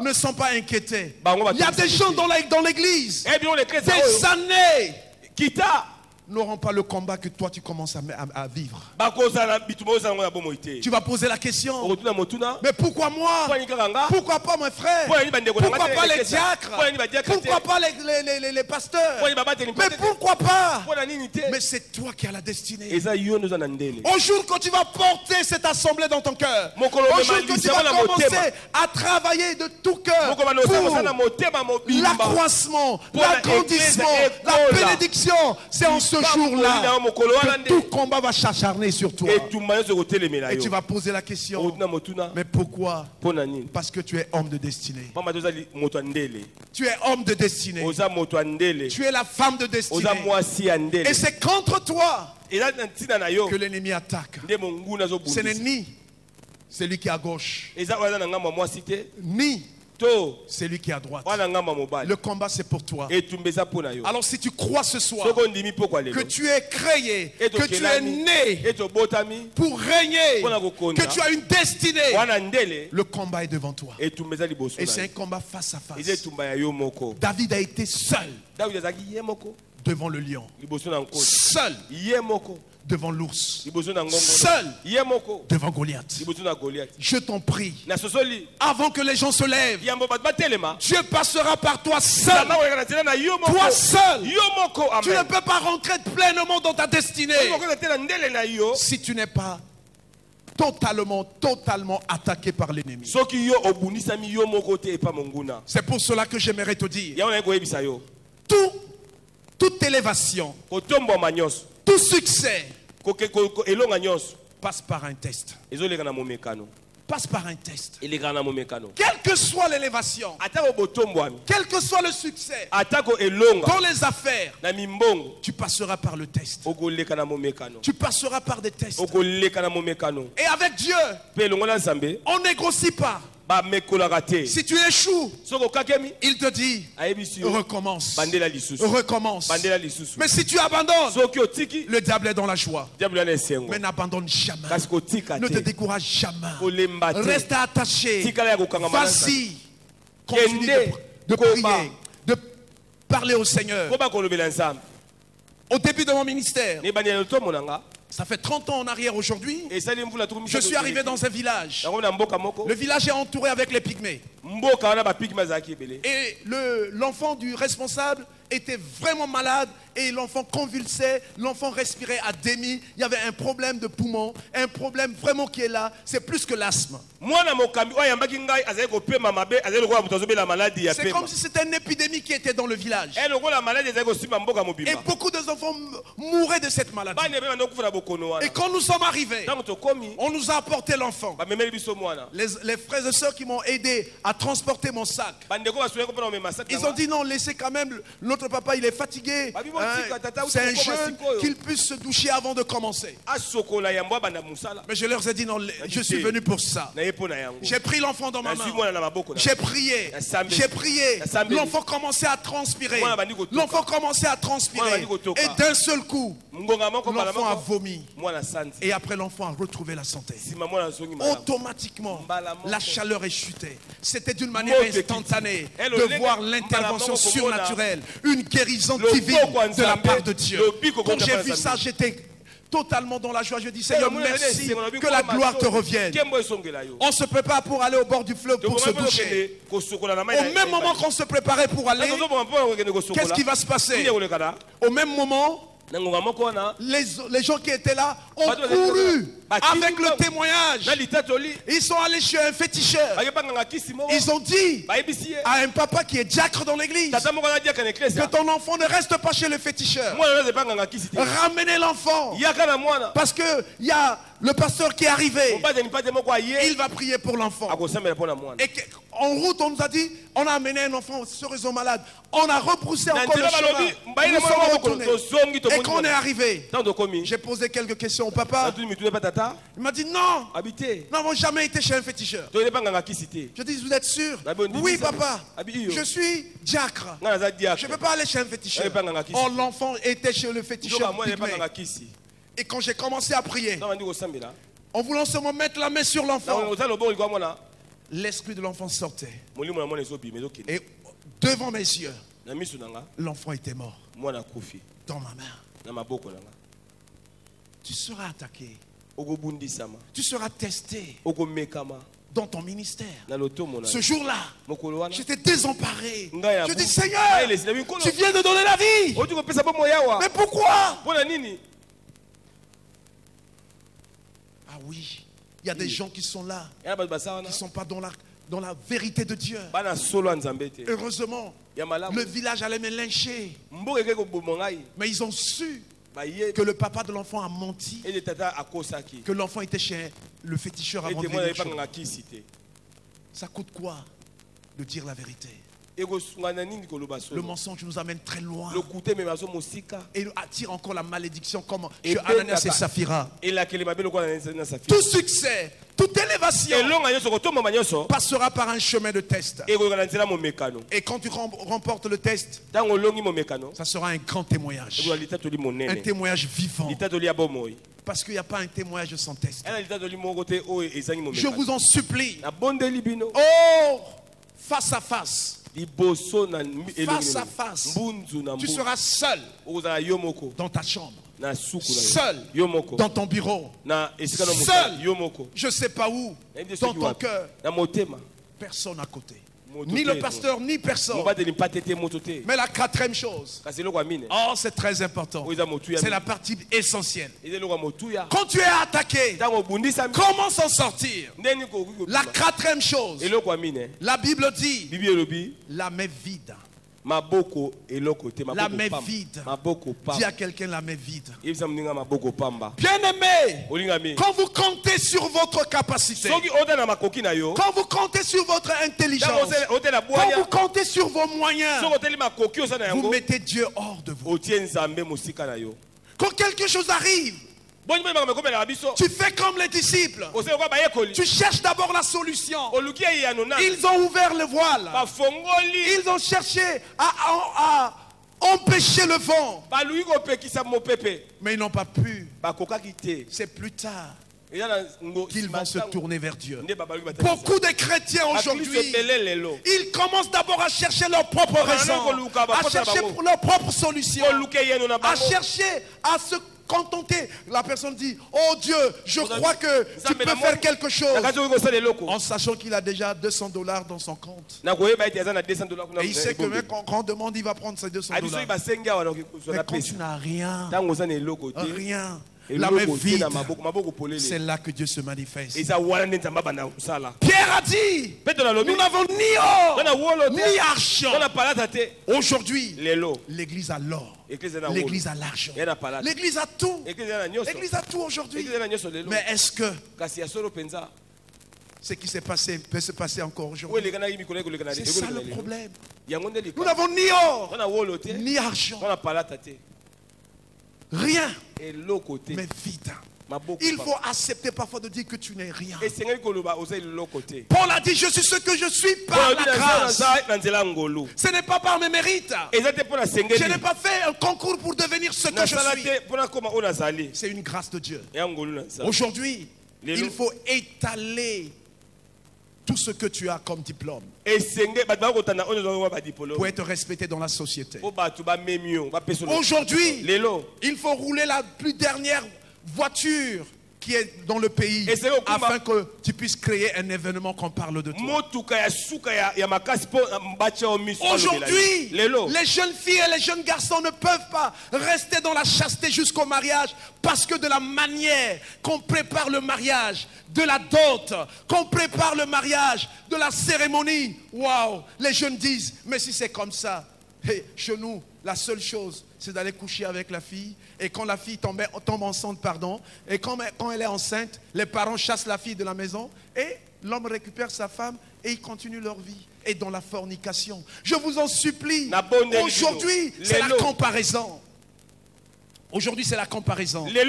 S2: ne sont pas inquiétés. Il y a des gens dans l'église, des années, n'auront pas le combat que toi tu commences à vivre. Tu vas poser la question, mais pourquoi moi? Pourquoi pas mes frères? Pourquoi pas les diacres? Pourquoi pas les pasteurs? Mais pourquoi pas? Mais c'est toi qui as la destinée. Au jour que tu vas porter cette assemblée dans ton cœur, au jour que tu vas commencer à travailler de tout cœur pour l'accroissement, l'agrandissement, la bénédiction, c'est en ce jour-là que tout combat va s'acharner sur toi. Et tu vas poser la question, mais pourquoi? Parce que tu es homme de destinée. Tu es homme de destinée. Tu es la femme de destinée. Et c'est contre toi que l'ennemi attaque. Ce n'est ni celui qui est à gauche, ni c'est lui qui est à droite. Le combat c'est pour toi. Alors si tu crois ce soir que tu es créé, que tu es né pour régner, que tu as une destinée, le combat est devant toi. Et c'est un combat face à face. David a été seul devant le lion, seul devant l'ours, seul devant Goliath. Je t'en prie, avant que les gens se lèvent, Dieu passera par toi seul. Toi seul. Tu ne peux pas rentrer pleinement dans ta destinée si tu n'es pas totalement attaqué par l'ennemi. C'est pour cela que j'aimerais te dire, toute élévation, tout succès passe par un test. Passe par un test. Quelle que soit l'élévation, quel que soit le succès, dans les affaires, tu passeras par le test. Tu passeras par des tests. Et avec Dieu, on ne négocie pas. Si tu échoues, il te dit recommence. Recommence. Mais si tu abandonnes, le diable est dans la joie. Mais n'abandonne jamais. Ne te décourage jamais. Reste attaché. Vas-y. Continue de prier, de parler au Seigneur. Au début de mon ministère, ça fait 30 ans en arrière aujourd'hui, je suis arrivé dans un village. Le village est entouré avec les pygmées. Et l'enfant du responsable était vraiment malade et l'enfant convulsait, l'enfant respirait à demi, il y avait un problème de poumon, un problème vraiment qui est là, c'est plus que l'asthme. C'est comme si c'était une épidémie qui était dans le village. Et beaucoup d'enfants mouraient de cette maladie. Et quand nous sommes arrivés, on nous a apporté l'enfant. Les frères et sœurs qui m'ont aidé à transporter mon sac, ils ont dit non, laissez quand même, notre papa il est fatigué, c'est un jeune, qu'il puisse se doucher avant de commencer. Mais je leur ai dit non, je suis venu pour ça. J'ai pris l'enfant dans ma main, j'ai prié, l'enfant commençait à transpirer, et d'un seul coup l'enfant a vomi. Et après l'enfant a retrouvé la santé. Automatiquement la chaleur est chutée. C'était d'une manière instantanée de voir l'intervention surnaturelle, une guérison divine de la part de Dieu. Quand j'ai vu ça, j'étais totalement dans la joie. Je dis Seigneur, merci, que la gloire te revienne. On se prépare pour aller au bord du fleuve pour se doucher. Au même moment qu'on se préparait pour aller, qu'est-ce qui va se passer? Au même moment, les gens qui étaient là ont couru avec le témoignage. Ils sont allés chez un féticheur. Ils ont dit à un papa qui est diacre dans l'église que ton enfant ne reste pas chez le féticheur. Ramenez l'enfant, parce qu'il y a le pasteur qui est arrivé. Il va prier pour l'enfant. Et en route, on nous a dit, on a amené un enfant sérieusement malade. On a repoussé encore le chemin. Nous sommes retournés. Et quand on est arrivé, j'ai posé quelques questions au papa. Il m'a dit non, nous n'avons jamais été chez un féticheur. Je dis, vous êtes sûr? Oui papa, je suis diacre. Je ne peux pas aller chez un féticheur. Oh, l'enfant était chez le féticheur. Et quand j'ai commencé à prier, en voulant seulement mettre la main sur l'enfant, l'esprit de l'enfant sortait. Et devant mes yeux, l'enfant était mort. Dans ma main. Tu seras attaqué. Tu seras testé dans ton ministère. Ce jour-là, j'étais désemparé. Je dis Seigneur, tu viens de donner la vie. Mais pourquoi? Ah oui, il y a des gens qui sont là, qui ne sont pas dans la vérité de Dieu. Heureusement, le village allait me lyncher. Mais ils ont su que le papa de l'enfant a menti, que l'enfant était chez le féticheur avant de venir. Ça coûte quoi de dire la vérité? Le mensonge nous amène très loin et attire encore la malédiction comme chez Ananias et Saphira. Tout succès, toute élévation passera par un chemin de test. Et quand tu remportes le test, ça sera un grand témoignage. Un témoignage vivant. Parce qu'il n'y a pas un témoignage sans test. Je vous en supplie. Oh, face à face. Face à face, tu seras seul dans ta chambre, seul dans ton bureau, seul, je ne sais pas où, dans ton cœur, personne à côté. Ni le pasteur, ni personne. Mais la quatrième chose, oh, c'est très important. C'est la partie essentielle. Quand tu es attaqué, comment s'en sortir? La quatrième chose, la Bible dit, la main vide. La main vide. Dis à quelqu'un la main vide. Bien-aimé, quand vous comptez sur votre capacité, quand vous comptez sur votre intelligence, quand vous comptez sur vos moyens, vous mettez Dieu hors de vous. Quand quelque chose arrive, tu fais comme les disciples. Tu cherches d'abord la solution. Ils ont ouvert le voile. Ils ont cherché à empêcher le vent. Mais ils n'ont pas pu. C'est plus tard qu'ils vont se tourner vers Dieu. Beaucoup de chrétiens aujourd'hui, ils commencent d'abord à chercher leur propre raison, à chercher leur propre solution, à chercher à se contenter. La personne dit, oh Dieu, je crois que tu peux faire quelque chose, en sachant qu'il a déjà $200 dans son compte. Et il sait que même quand on demande, il va prendre ces $200. Mais quand tu n'as rien, rien, la main vide, c'est là que Dieu se manifeste. Pierre a dit, nous n'avons ni or ni argent. Aujourd'hui, l'église a l'or, l'église a l'argent, l'église a tout. L'église a tout aujourd'hui. Mais est-ce que ce qui s'est passé peut se passer encore aujourd'hui? C'est ça le problème. Nous n'avons ni or ni argent, rien, mais vide. Il faut accepter parfois de dire que tu n'es rien. Paul a dit, je suis ce que je suis par la grâce. Ce n'est pas par mes mérites. Je n'ai pas fait un concours pour devenir ce que je suis. C'est une grâce de Dieu. Aujourd'hui, il faut étaler tout ce que tu as comme diplôme pour être respecté dans la société. Aujourd'hui, il faut rouler la plus dernière voiture qui est dans le pays afin que tu puisses créer un événement qu'on parle de toi. Aujourd'hui, les jeunes filles et les jeunes garçons ne peuvent pas rester dans la chasteté jusqu'au mariage parce que de la manière qu'on prépare le mariage, de la dot, qu'on prépare le mariage, de la cérémonie, waouh, les jeunes disent, mais si c'est comme ça, hey, chez nous, la seule chose, c'est d'aller coucher avec la fille. Et quand la fille tombe enceinte, et quand elle est enceinte, les parents chassent la fille de la maison et l'homme récupère sa femme et ils continuent leur vie. Et dans la fornication, je vous en supplie, aujourd'hui, c'est la comparaison. Aujourd'hui, c'est la comparaison. Les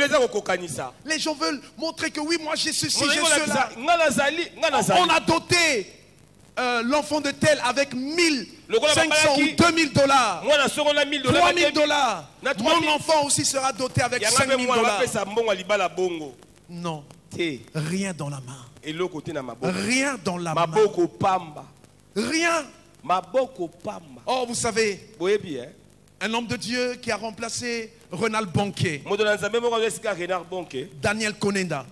S2: gens veulent montrer que oui, moi j'ai ceci, j'ai cela. On a doté l'enfant de tel avec 1500 ou $2000, $3000. Mon enfant aussi sera doté avec $5000. Non, rien dans la main. Rien dans la main. Rien. Oh, vous savez, un homme de Dieu qui a remplacé Renald Bonke, Daniel Konenda.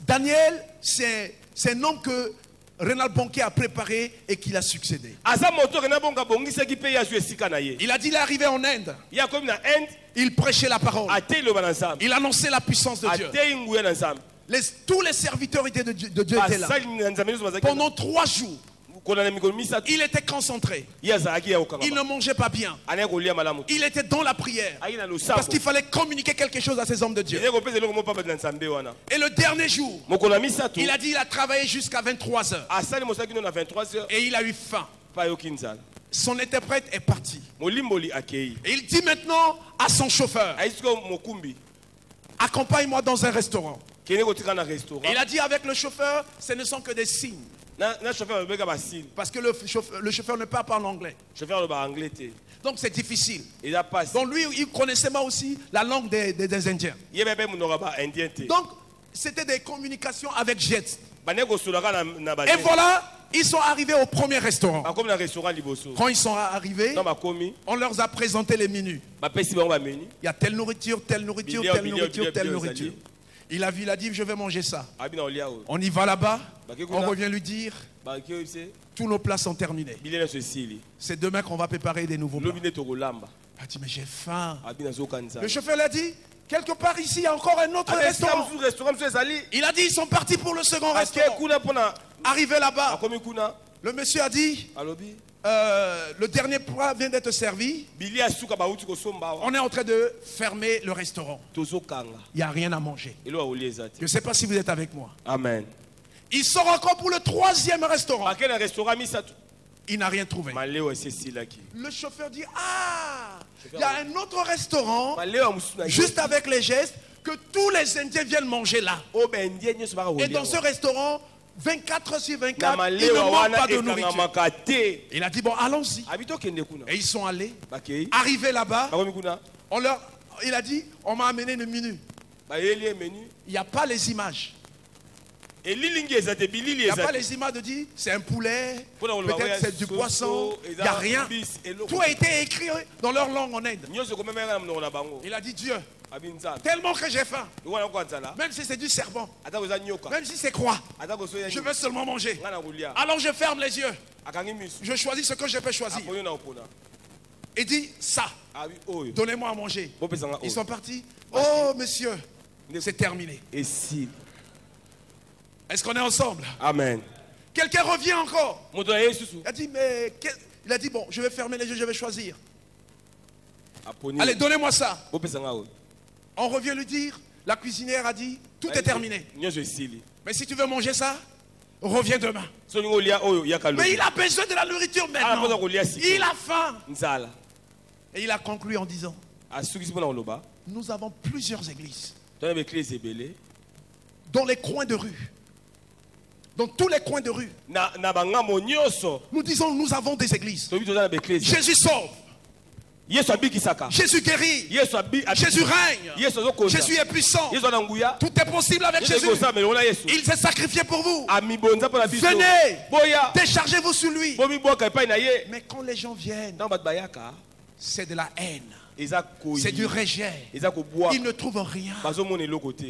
S2: Daniel, c'est un homme que Renald Bonke a préparé et qu'il a succédé. Il a dit, il est arrivé en Inde. Il prêchait la parole. Il annonçait la puissance de Dieu. Tous les serviteurs de Dieu étaient là. Pendant 3 jours. Il était concentré. Il ne mangeait pas bien. Il était dans la prière. Parce qu'il fallait communiquer quelque chose à ces hommes de Dieu. Et le dernier jour, il a dit qu'il a travaillé jusqu'à 23 heures. Et il a eu faim. Son interprète est parti. Et il dit maintenant à son chauffeur, accompagne-moi dans un restaurant. Et il a dit avec le chauffeur, ce ne sont que des signes. Parce que le chauffeur ne parle pas en anglais. Donc c'est difficile. Donc lui, il connaissait moi aussi la langue des Indiens. Donc c'était des communications avec gestes. Et voilà, ils sont arrivés au premier restaurant. Quand ils sont arrivés, on leur a présenté les menus. Il y a telle nourriture, telle nourriture, telle nourriture, telle nourriture. Il a dit, je vais manger ça. On y va là-bas, on revient lui dire, tous nos plats sont terminés. C'est demain qu'on va préparer des nouveaux plats. Il a dit, mais j'ai faim. Le chauffeur l'a dit, quelque part ici, il y a encore un autre restaurant. Il a dit, ils sont partis pour le second restaurant. Arrivé là-bas, le monsieur a dit, le dernier plat vient d'être servi. On est en train de fermer le restaurant. Il n'y a rien à manger. Je ne sais pas si vous êtes avec moi.
S1: Amen.
S2: Il sort encore pour le troisième restaurant. Il n'a rien trouvé. Le chauffeur dit, il y a un autre restaurant juste avec les gestes que tous les Indiens viennent manger là. Et dans ce restaurant, 24 sur 24, il ne manque pas de nourriture. Il a dit, bon, allons-y. Et ils sont allés. Arrivés là-bas, il a dit, on m'a amené le menu. Il n'y a pas les images. Il n'y a pas les images de dire, c'est un poulet, peut-être c'est du poisson. Il n'y a rien. Tout a été écrit dans leur langue en Inde. Il a dit, Dieu, tellement que j'ai faim, même si c'est du serpent, même si c'est quoi, je veux seulement manger. Alors je ferme les yeux, je choisis ce que je peux choisir. Il dit ça, donnez-moi à manger. Ils sont partis. Oh monsieur, c'est terminé. Est-ce qu'on est ensemble?
S1: Amen.
S2: Quelqu'un revient encore. Il a dit bon, je vais fermer les yeux, je vais choisir. Allez, donnez-moi ça. On revient lui dire, la cuisinière a dit, tout est terminé. Mais si tu veux manger ça, reviens demain. Mais il a besoin de la nourriture maintenant. Il a faim. Et il a conclu en disant, nous avons plusieurs églises. Dans les coins de rue. Dans tous les coins de rue. Nous disons, nous avons des églises. Jésus sauve. Jésus guérit. Jésus règne. Jésus est puissant. Tout est possible avec Jésus. Il s'est sacrifié pour vous. Venez. Déchargez-vous sur lui. Mais quand les gens viennent, c'est de la haine. C'est du rejet. Ils ne trouvent rien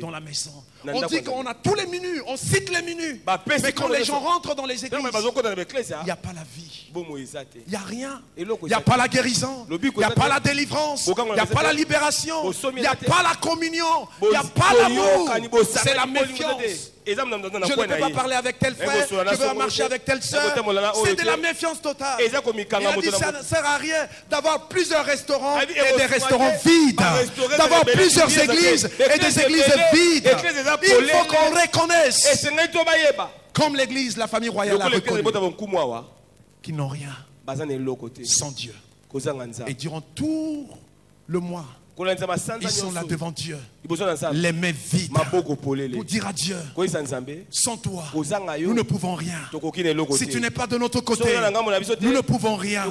S2: dans la maison. On dit qu'on a tous les menus, on cite les menus. Mais quand les gens rentrent dans les églises, il n'y a pas la vie. Il n'y a rien. Il n'y a pas la guérison. Il n'y a pas la délivrance. Il n'y a pas la libération. Il n'y a pas la communion. Il n'y a pas l'amour. C'est la méfiance. Je ne peux pas parler avec tel frère, je veux marcher avec telle soeur. C'est de la méfiance totale. Il a dit ça ne sert à rien d'avoir plusieurs restaurants et des restaurants vides. D'avoir plusieurs églises et des églises vides. Il faut qu'on reconnaisse, comme l'église, la famille royale a reconnu, qu'ils n'ont rien sans Dieu. Et durant tout le mois, ils sont là devant Dieu, les mains vides, pour dire à Dieu, sans toi, nous ne pouvons rien. Si tu n'es pas de notre côté, nous ne pouvons rien.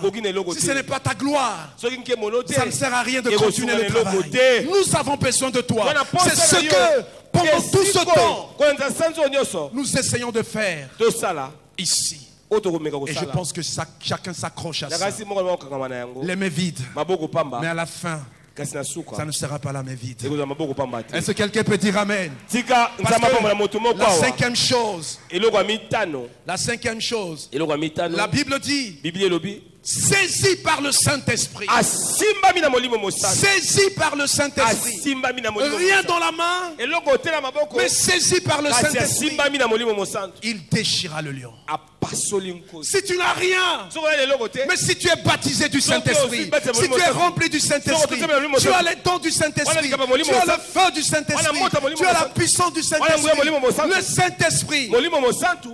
S2: Si ce n'est pas ta gloire, ça ne sert à rien de continuer le travail. Nous avons besoin de toi. C'est ce que, pendant tout ce temps, nous essayons de faire ici. Et je pense que chacun s'accroche à ça. Les mains vides, mais à la fin, ça ne sera pas la main vide. Est-ce que quelqu'un peut dire Amen? Parce que la cinquième chose, la Bible dit, Saisi par le Saint-Esprit. Saisi par le Saint-Esprit. Rien dans la main, mais saisi par le Saint-Esprit. Il déchira le lion. Si tu n'as rien, mais si tu es baptisé du Saint-Esprit, si tu es rempli du Saint-Esprit, tu as les dons du Saint-Esprit, tu as le feu du Saint-Esprit, tu as la puissance du Saint-Esprit, le Saint-Esprit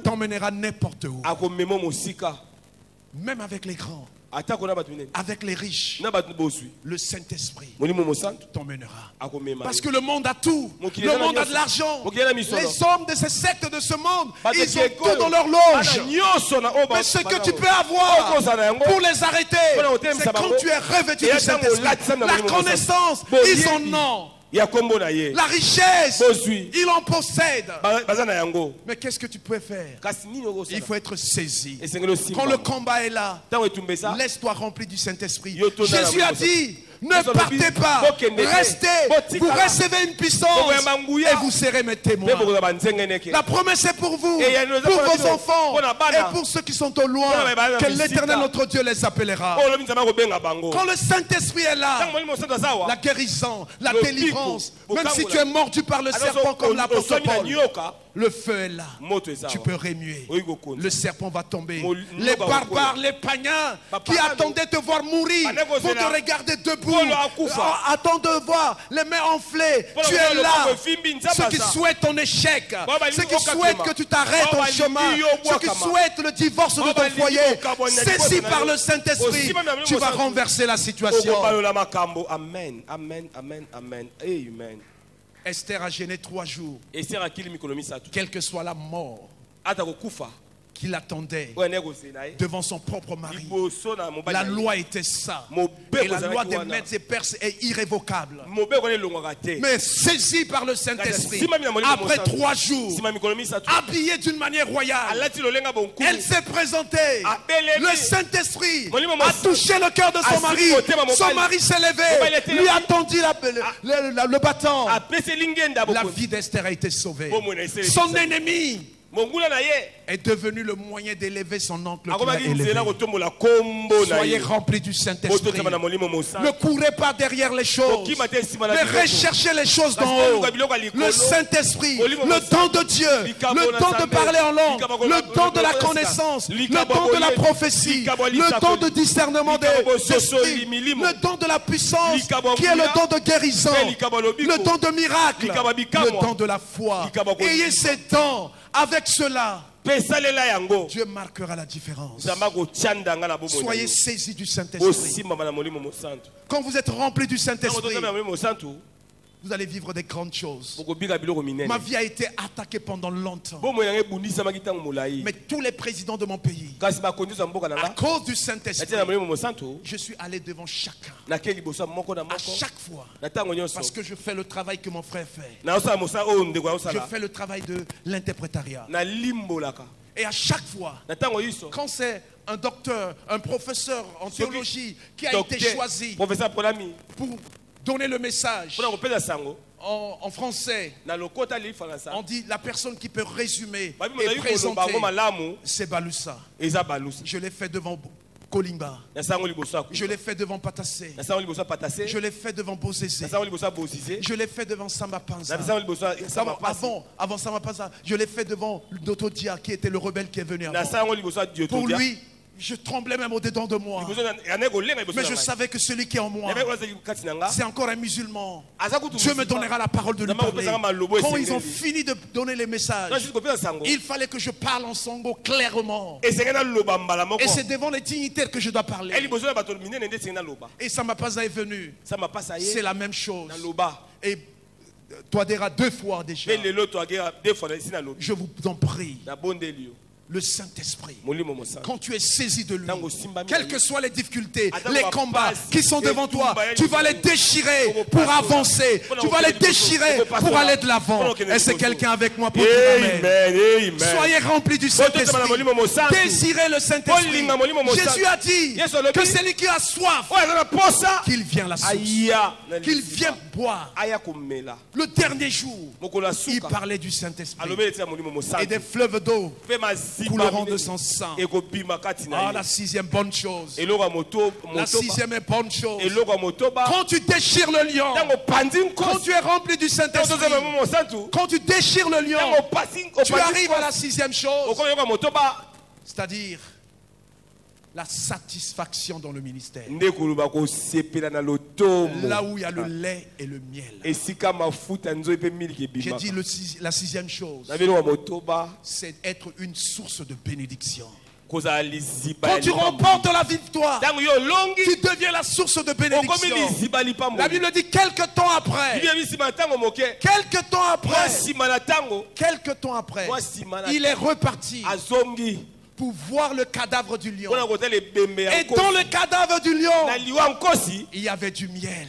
S2: t'emmènera n'importe où. Même avec les grands, avec les riches, le Saint-Esprit t'emmènera. Parce que le monde a tout. Le monde a de l'argent. Les hommes de ces sectes de ce monde, ils ont tout dans leur loge. Mais ce que tu peux avoir pour les arrêter, c'est quand tu es revêtu du Saint-Esprit. La connaissance, ils en ont. La richesse, il en possède. Mais qu'est-ce que tu peux faire? Il faut être saisi. Quand le combat est là, laisse-toi remplir du Saint-Esprit. Jésus a dit, ne partez pas, restez, vous recevez une puissance et vous serez mes témoins. La promesse est pour vous, pour vos enfants et pour ceux qui sont au loin, que l'Éternel notre Dieu les appellera. Quand le Saint-Esprit est là, la guérison, la délivrance, même si tu es mordu par le serpent comme l'apôtre Paul, le feu est là. Tu peux remuer. Le serpent va tomber. Les barbares, les païens qui attendaient de voir mourir vont te regarder debout. Attends de voir les mains enflées. Tu es là. Ceux qui souhaitent ton échec, ceux qui souhaitent que tu t'arrêtes en chemin, ceux qui souhaitent le divorce de ton foyer, saisi par le Saint-Esprit, tu vas renverser la situation.
S1: Amen, amen, amen, amen, amen.
S2: Esther a gêné 3 jours. Quelle que soit la mort qui l'attendait devant son propre mari, la loi était ça. Et la loi des maîtres et perses est irrévocable. Mais saisi par le Saint-Esprit, après 3 jours, habillée d'une manière royale, elle s'est présentée. Le Saint-Esprit a touché le cœur de son mari. Son mari s'est levé, lui a tendu le bâton. La vie d'Esther a été sauvée. Son ennemi est devenu le moyen d'élever son oncle qui l'a élevé. Soyez remplis du Saint-Esprit. Ne courez pas derrière les choses, mais recherchez les choses d'en haut. Le Saint-Esprit, le don de Dieu, le don de parler en langue, le don de la connaissance, le don de la prophétie, le don de discernement des esprits, le don de la puissance qui est le don de guérison, le don de miracle, le don de la foi. Ayez ces dons. Avec cela, Dieu marquera la différence. Soyez saisis du Saint-Esprit. Quand vous êtes remplis du Saint-Esprit, vous allez vivre des grandes choses. Ma vie a été attaquée pendant longtemps. Mais tous les présidents de mon pays, à cause du Saint-Esprit, je suis allé devant chacun. À chaque fois. Parce que je fais le travail que mon frère fait. Je fais le travail de l'interprétariat. Et à chaque fois, quand c'est un docteur, un professeur en théologie qui a été choisi pour donner le message en français, on dit la personne qui peut résumer et présenter, c'est Baloussa. Je l'ai fait devant Kolimba. Je l'ai fait devant Patassé. Je l'ai fait devant Bozézé. Je l'ai fait devant Samba Panza. Avant Samba Panza, je l'ai fait devant Dotodia qui était le rebelle qui est venu avant. Pour lui, je tremblais même au-dedans de moi. Mais je savais que celui qui est en moi, c'est encore un musulman. Dieu me donnera la parole de lui parler. Quand ils ont fini de donner les messages, il fallait que je parle en sango clairement. Et c'est devant les dignitaires que je dois parler. Et Samapaza est venu. C'est la même chose. Et Touadéra 2 fois déjà. Je vous en prie. Le Saint-Esprit, quand tu es saisi de lui, quelles que soient les difficultés, les combats qui sont devant toi, tu vas les déchirer pour avancer. Tu vas les déchirer pour aller de l'avant. Et c'est quelqu'un avec moi pour dire amen. Soyez remplis du Saint-Esprit. Désirez le Saint-Esprit. Jésus a dit que celui qui a soif, qu'il vienne la source, qu'il vienne boire. Le dernier jour, il parlait du Saint-Esprit et des fleuves d'eau couleront de son sang. Ah, la sixième bonne chose. La sixième est bonne chose. Quand tu déchires le lion, quand tu es rempli du Saint-Esprit, quand tu déchires le lion, tu arrives à la sixième chose. C'est-à-dire la satisfaction dans le ministère. Là où il y a le lait et le miel. J'ai dit la sixième chose, c'est être une source de bénédiction. Quand tu remportes la victoire, tu deviens la source de bénédiction. La Bible dit quelque temps après, il est reparti pour voir le cadavre du lion. Et dans le cadavre du lion, il y avait du miel.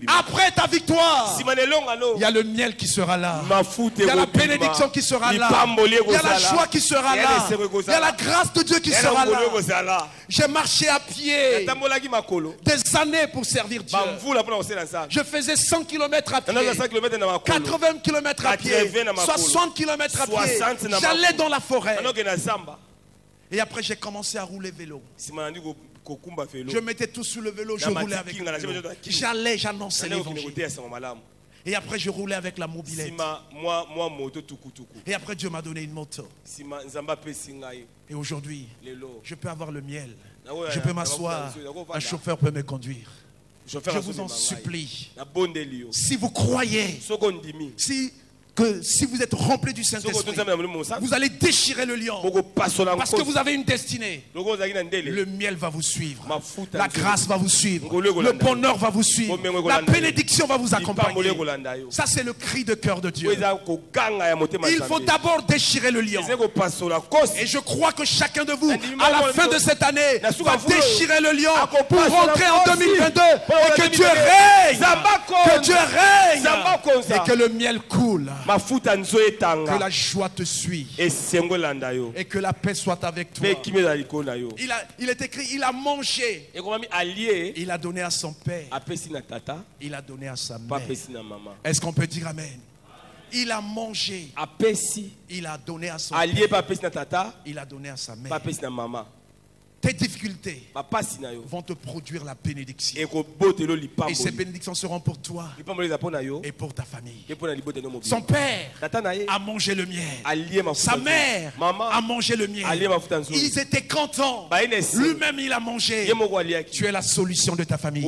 S2: Après ta victoire, il y a le miel qui sera là. Il y a la bénédiction qui sera là. Il y a la joie qui sera là. Il y a la grâce de Dieu qui sera là. J'ai marché à pied des années pour servir Dieu. Je faisais 100 km à pied, 80 km à pied, 60 km à pied. J'allais dans la forêt. Et après j'ai commencé à rouler vélo. Je mettais tout sur le vélo, je roulais avec le vélo. J'allais, j'annonçais l'évangile. Et après je roulais avec la mobilette. Et après Dieu m'a donné une moto. Et aujourd'hui, je peux avoir le miel. Je peux m'asseoir. Un chauffeur peut me conduire. Je vous en supplie. Si vous croyez, si vous êtes rempli du Saint-Esprit, vous allez déchirer le lion. Parce que vous avez une destinée. Le miel va vous suivre. La grâce va vous suivre. Le bonheur va vous suivre. La bénédiction va vous accompagner. Ça, c'est le cri de cœur de Dieu. Il faut d'abord déchirer le lion. Et je crois que chacun de vous, à la fin de cette année, va déchirer le lion pour rentrer en 2022. Et que Dieu règne. Que Dieu règne. Et que le miel coule. Que la joie te suit. Et que la paix soit avec toi. Il est écrit, il a mangé. Il a donné à son père. Il a donné à sa mère. Est-ce qu'on peut dire amen? Il a mangé. Il a donné à son père. Il a donné à sa mère. Tes difficultés vont te produire la bénédiction. Et ces bénédictions seront pour toi et pour ta famille. Son père a mangé le miel. Sa mère a mangé le miel. Ils étaient contents. Lui-même il a mangé. Tu es la solution de ta famille.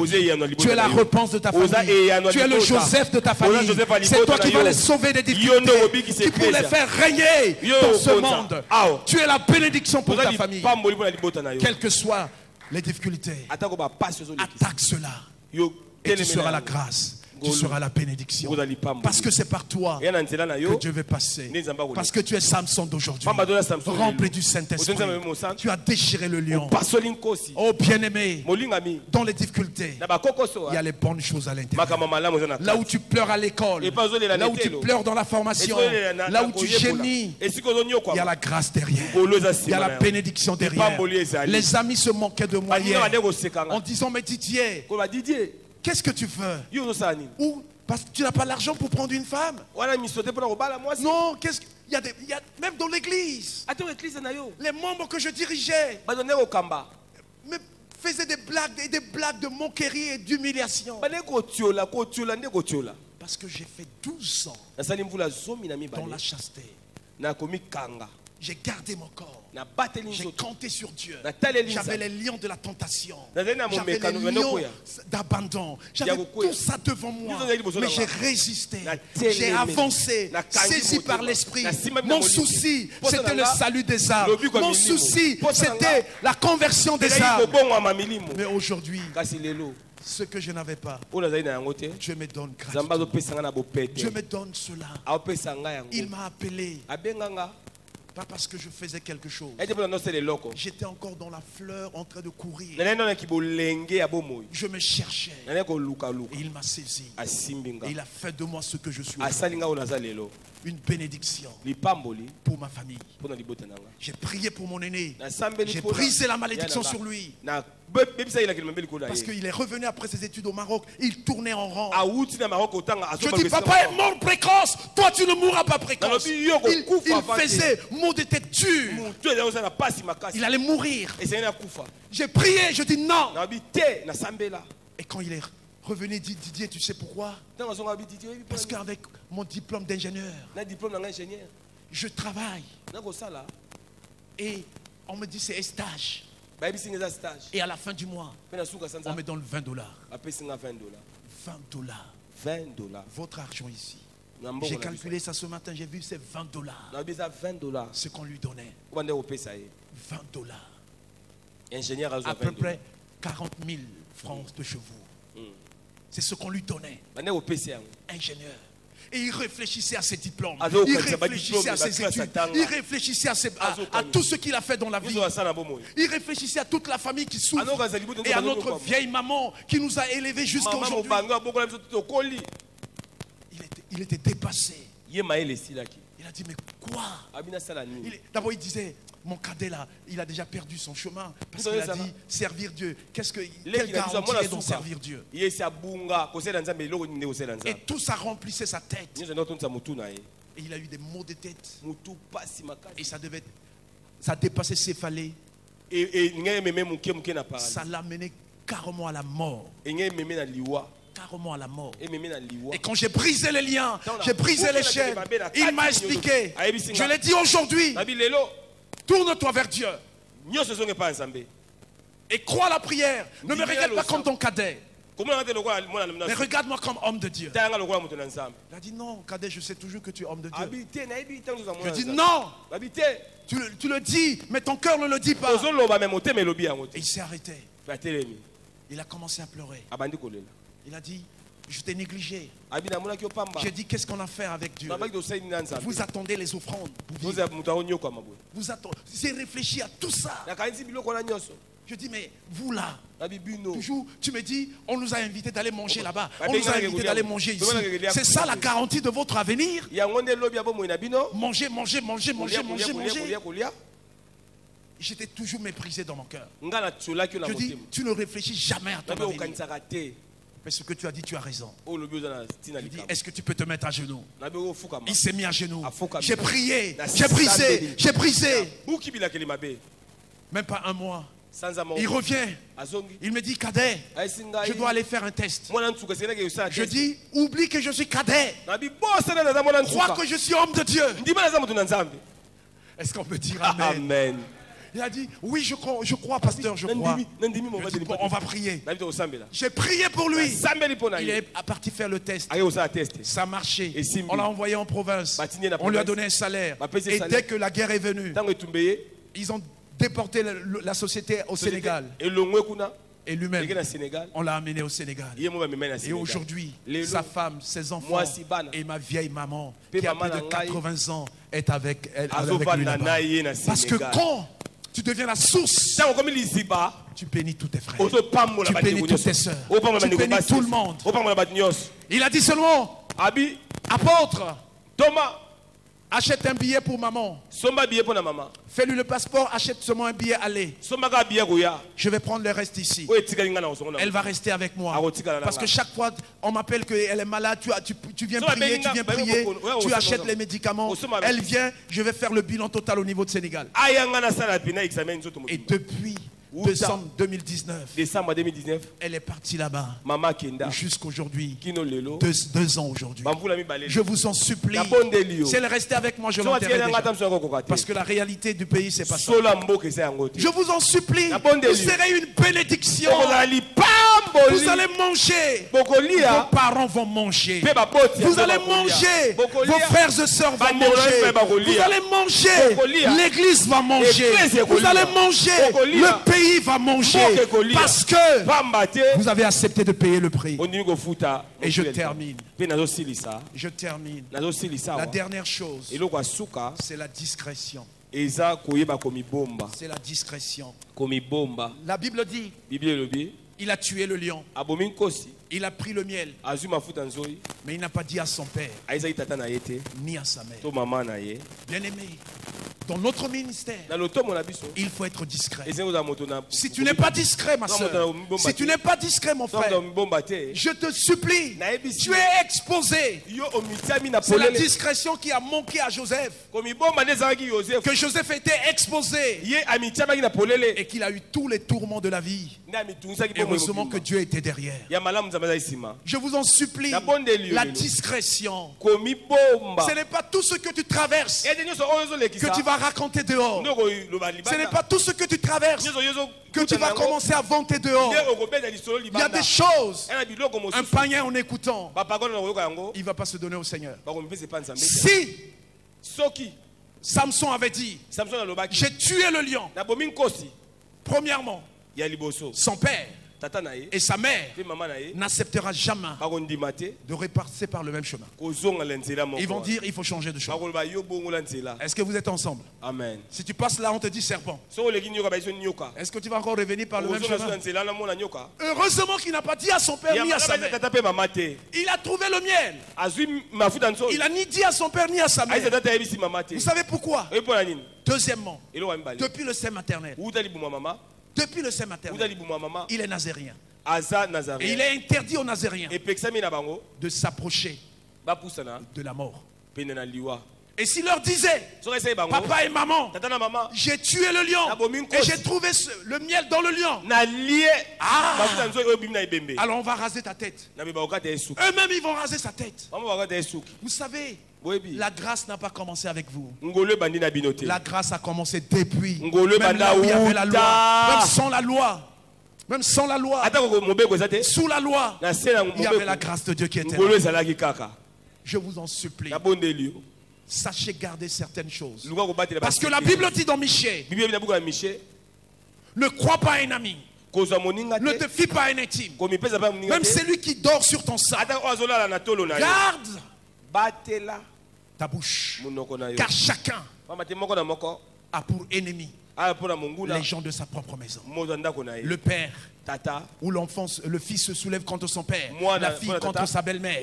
S2: Tu es la réponse de ta famille. Tu es le Joseph de ta famille. C'est toi qui vas les sauver des difficultés, qui pour les faire régner dans ce monde. Tu es la bénédiction pour ta famille. Quelles que soient les difficultés, attaque cela. Et tu seras la grâce. Tu seras la bénédiction. Parce que c'est par toi que Dieu veut passer. Parce que tu es Samson d'aujourd'hui, rempli du Saint-Esprit. Tu as déchiré le lion. Oh bien-aimé, dans les difficultés, il y a les bonnes choses à l'intérieur. Là où tu pleures à l'école, là où tu pleures dans la formation, là où tu gémis, il y a la grâce derrière. Il y a la bénédiction derrière. Les amis se moquaient de moi hier en disant, mais Didier, qu'est-ce que tu veux? Ou parce que tu n'as pas l'argent pour prendre une femme? Non, il y a même dans l'église, les membres que je dirigeais me faisaient des blagues de moquerie et d'humiliation. Parce que j'ai fait 12 ans dans la chasteté. J'ai gardé mon corps. J'ai compté sur Dieu. J'avais les lions de la tentation. J'avais les lions d'abandon. J'avais tout ça devant moi. Mais j'ai résisté. J'ai avancé. Saisi par l'esprit. Mon souci, c'était le salut des âmes. Mon souci, c'était la conversion des âmes. Mais aujourd'hui, ce que je n'avais pas, Dieu me donne grâce. Dieu me donne cela. Il m'a appelé. Pas parce que je faisais quelque chose. J'étais encore dans la fleur en train de courir. Je me cherchais. Et il m'a saisi. Et il a fait de moi ce que je suis. Une bénédiction pour ma famille. J'ai prié pour mon aîné. J'ai brisé la malédiction sur lui. Parce qu'il est revenu après ses études au Maroc. Il tournait en rang. Je dis, papa est mort précoce. Toi tu ne mourras pas précoce. Il faisait mot de tête. dur. Il allait mourir. J'ai prié, je dis non. Et quand il est revenu, il dit, Didier, tu sais pourquoi? Parce qu'avec mon diplôme d'ingénieur, je travaille. Et on me dit c'est un stage. Et à la fin du mois, on me donne $20. $20. Votre argent ici. J'ai calculé ça ce matin, j'ai vu c'est $20. Ce qu'on lui donnait. $20. À peu près 40 000 francs de chevaux. C'est ce qu'on lui donnait. Ingénieur. Et il réfléchissait à ses diplômes. Il réfléchissait à ses études. Il réfléchissait à tout ce qu'il a fait dans la vie. Il réfléchissait à toute la famille qui souffre. Et à notre vieille maman qui nous a élevés jusqu'à aujourd'hui. Il était dépassé. Il a dit, mais quoi? D'abord, il disait, mon cadet là, il a déjà perdu son chemin. Parce qu'il a dit, servir Dieu. Quelle garantie est dans servir Dieu? Et tout ça remplissait sa tête. Et il a eu des maux de tête. Et ça dépassait céphalée. Ça l'a mené carrément à la mort. Carrément à la mort. Et quand j'ai brisé les liens, j'ai brisé les chaînes, il m'a expliqué. Je l'ai dit aujourd'hui. Tourne-toi vers Dieu. Et crois à la prière. Ne me regarde pas comme ton cadet. Mais regarde-moi comme homme de Dieu. Il a dit non, cadet, je sais toujours que tu es homme de Dieu. Je dis non. Tu le dis, mais ton cœur ne le dit pas. Et il s'est arrêté. Il a commencé à pleurer. Il a dit, je t'ai négligé. J'ai dit, qu'est-ce qu'on a fait avec Dieu? Vous attendez les offrandes. J'ai réfléchi à tout ça. Je dis, mais vous là, toujours, tu me dis, on nous a invités d'aller manger là-bas. On nous a invités d'aller manger ici. C'est ça la garantie de votre avenir? Manger, manger, manger, manger, manger, manger. J'étais toujours méprisé dans mon cœur. Je dis, tu ne réfléchis jamais à ton avenir. Mais ce que tu as dit, tu as raison. Je dis, est-ce que tu peux te mettre à genoux? Il s'est mis à genoux. J'ai prié, j'ai brisé, j'ai brisé. Même pas un mois. Il revient. Il me dit, cadet, je dois aller faire un test. Je dis, oublie que je suis cadet. Crois que je suis homme de Dieu. Est-ce qu'on peut dire amen? Amen. Il a dit, oui, je crois, pasteur, je crois. Je dis, bon, on va prier. J'ai prié pour lui. Il est parti faire le test. Ça a marché. On l'a envoyé en province. On lui a donné un salaire. Et dès que la guerre est venue, ils ont déporté la société au Sénégal. Et lui-même, on l'a amené au Sénégal. Et aujourd'hui, sa femme, ses enfants et ma vieille maman, qui a plus de 80 ans, est avec lui là-bas. Parce que quand tu deviens la source, tu bénis tous tes frères, tu bénis toutes tes soeurs, tu bénis tout le monde. Il a dit seulement, apôtre, Thomas, achète un billet pour maman. Fais-lui le passeport, achète seulement un billet aller. Je vais prendre le reste ici. Elle va rester avec moi. Parce que chaque fois, on m'appelle qu'elle est malade. Tu viens prier, tu achètes les médicaments. Elle vient, je vais faire le bilan total au niveau de Sénégal. Et depuis décembre 2019, elle est partie là-bas jusqu'aujourd'hui, 2 ans aujourd'hui. Je vous en supplie, si elle restait avec moi, je l'enterrais déjà. Parce que la réalité du pays, c'est pas ça. Je vous en supplie, vous serez une bénédiction. Vous allez manger, vos parents vont manger, vous allez manger, vos frères et sœurs vont manger, vous allez manger, l'église va manger, vous allez manger, le pays va manger, parce que vous avez accepté de payer le prix. Et je termine. La dernière chose, c'est la discrétion. C'est la discrétion. La Bible dit, il a tué le lion. Il a pris le miel. Mais il n'a pas dit à son père ni à sa mère. Bien aimé, Dans notre ministère, il faut être discret. Si tu n'es pas discret, ma soeur, si tu n'es pas discret, mon frère, je te supplie, tu es exposé. C'est la discrétion qui a manqué à Joseph. Que Joseph était exposé et qu'il a eu tous les tourments de la vie. Heureusement que Dieu était derrière. Je vous en supplie, la discrétion. Ce n'est pas tout ce que tu traverses que tu vas raconter dehors. Ce n'est pas tout ce que tu traverses que tu vas commencer à vanter dehors. Il y a des choses. Un païen en écoutant, il ne va pas se donner au Seigneur. Si Samson avait dit, j'ai tué le lion, premièrement, son père et sa mère n'acceptera jamais de repasser par le même chemin. Ils vont dire, il faut changer de chemin. Est-ce que vous êtes ensemble?
S1: Amen.
S2: Si tu passes là, on te dit serpent. Est-ce que tu vas encore revenir par le même chemin? Heureusement qu'il n'a pas dit à son père ni à sa mère. Il a trouvé le miel. Il n'a ni dit à son père ni à sa mère. Vous savez pourquoi? Deuxièmement, depuis le sein maternel, il est nazérien. Et il est interdit aux nazériens de s'approcher de la mort. Et s'il leur disait, papa et maman, j'ai tué le lion et j'ai trouvé le miel dans le lion, alors on va raser ta tête. Eux-mêmes ils vont raser sa tête. Vous savez, la grâce n'a pas commencé avec vous. La grâce a commencé depuis. Même là où il y avait la loi. Même sans la loi. Même sans la loi. Sous la loi, il y avait la grâce de Dieu qui était là. Je vous en supplie. Sachez garder certaines choses. Parce que la Bible dit dans Michée, ne crois pas à un ami. Ne te fie pas à un intime. Même celui qui dort sur ton sein. Garde ta bouche. Car chacun a pour ennemi les gens de sa propre maison. Le père ou l'enfant, le fils se soulève contre son père, la fille contre sa belle-mère.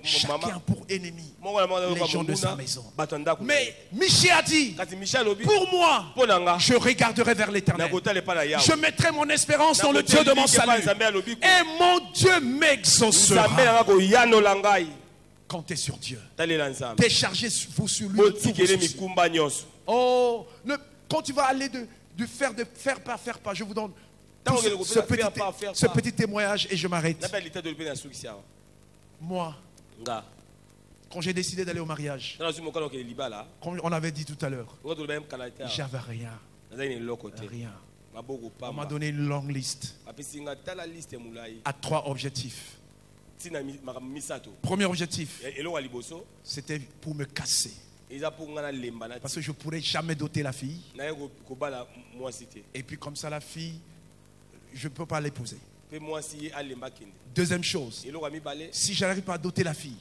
S2: Chacun a pour ennemi les gens de sa maison. Mais Michée a dit, pour moi, je regarderai vers l'Éternel. Je mettrai mon espérance dans le Dieu de mon salut. Et mon Dieu m'exaucera. Comptez sur Dieu. Déchargez-vous sur lui. Oh, quand tu vas aller de faire pas, je vous donne ce petit témoignage et je m'arrête. Moi, quand j'ai décidé d'aller au mariage, comme on avait dit tout à l'heure, j'avais rien. Rien. On m'a donné une longue liste à 3 objectifs. Premier objectif, c'était pour me casser. Parce que je ne pourrais jamais doter la fille. Et puis comme ça, la fille, je ne peux pas l'épouser. Deuxième chose, si je n'arrive pas à doter la fille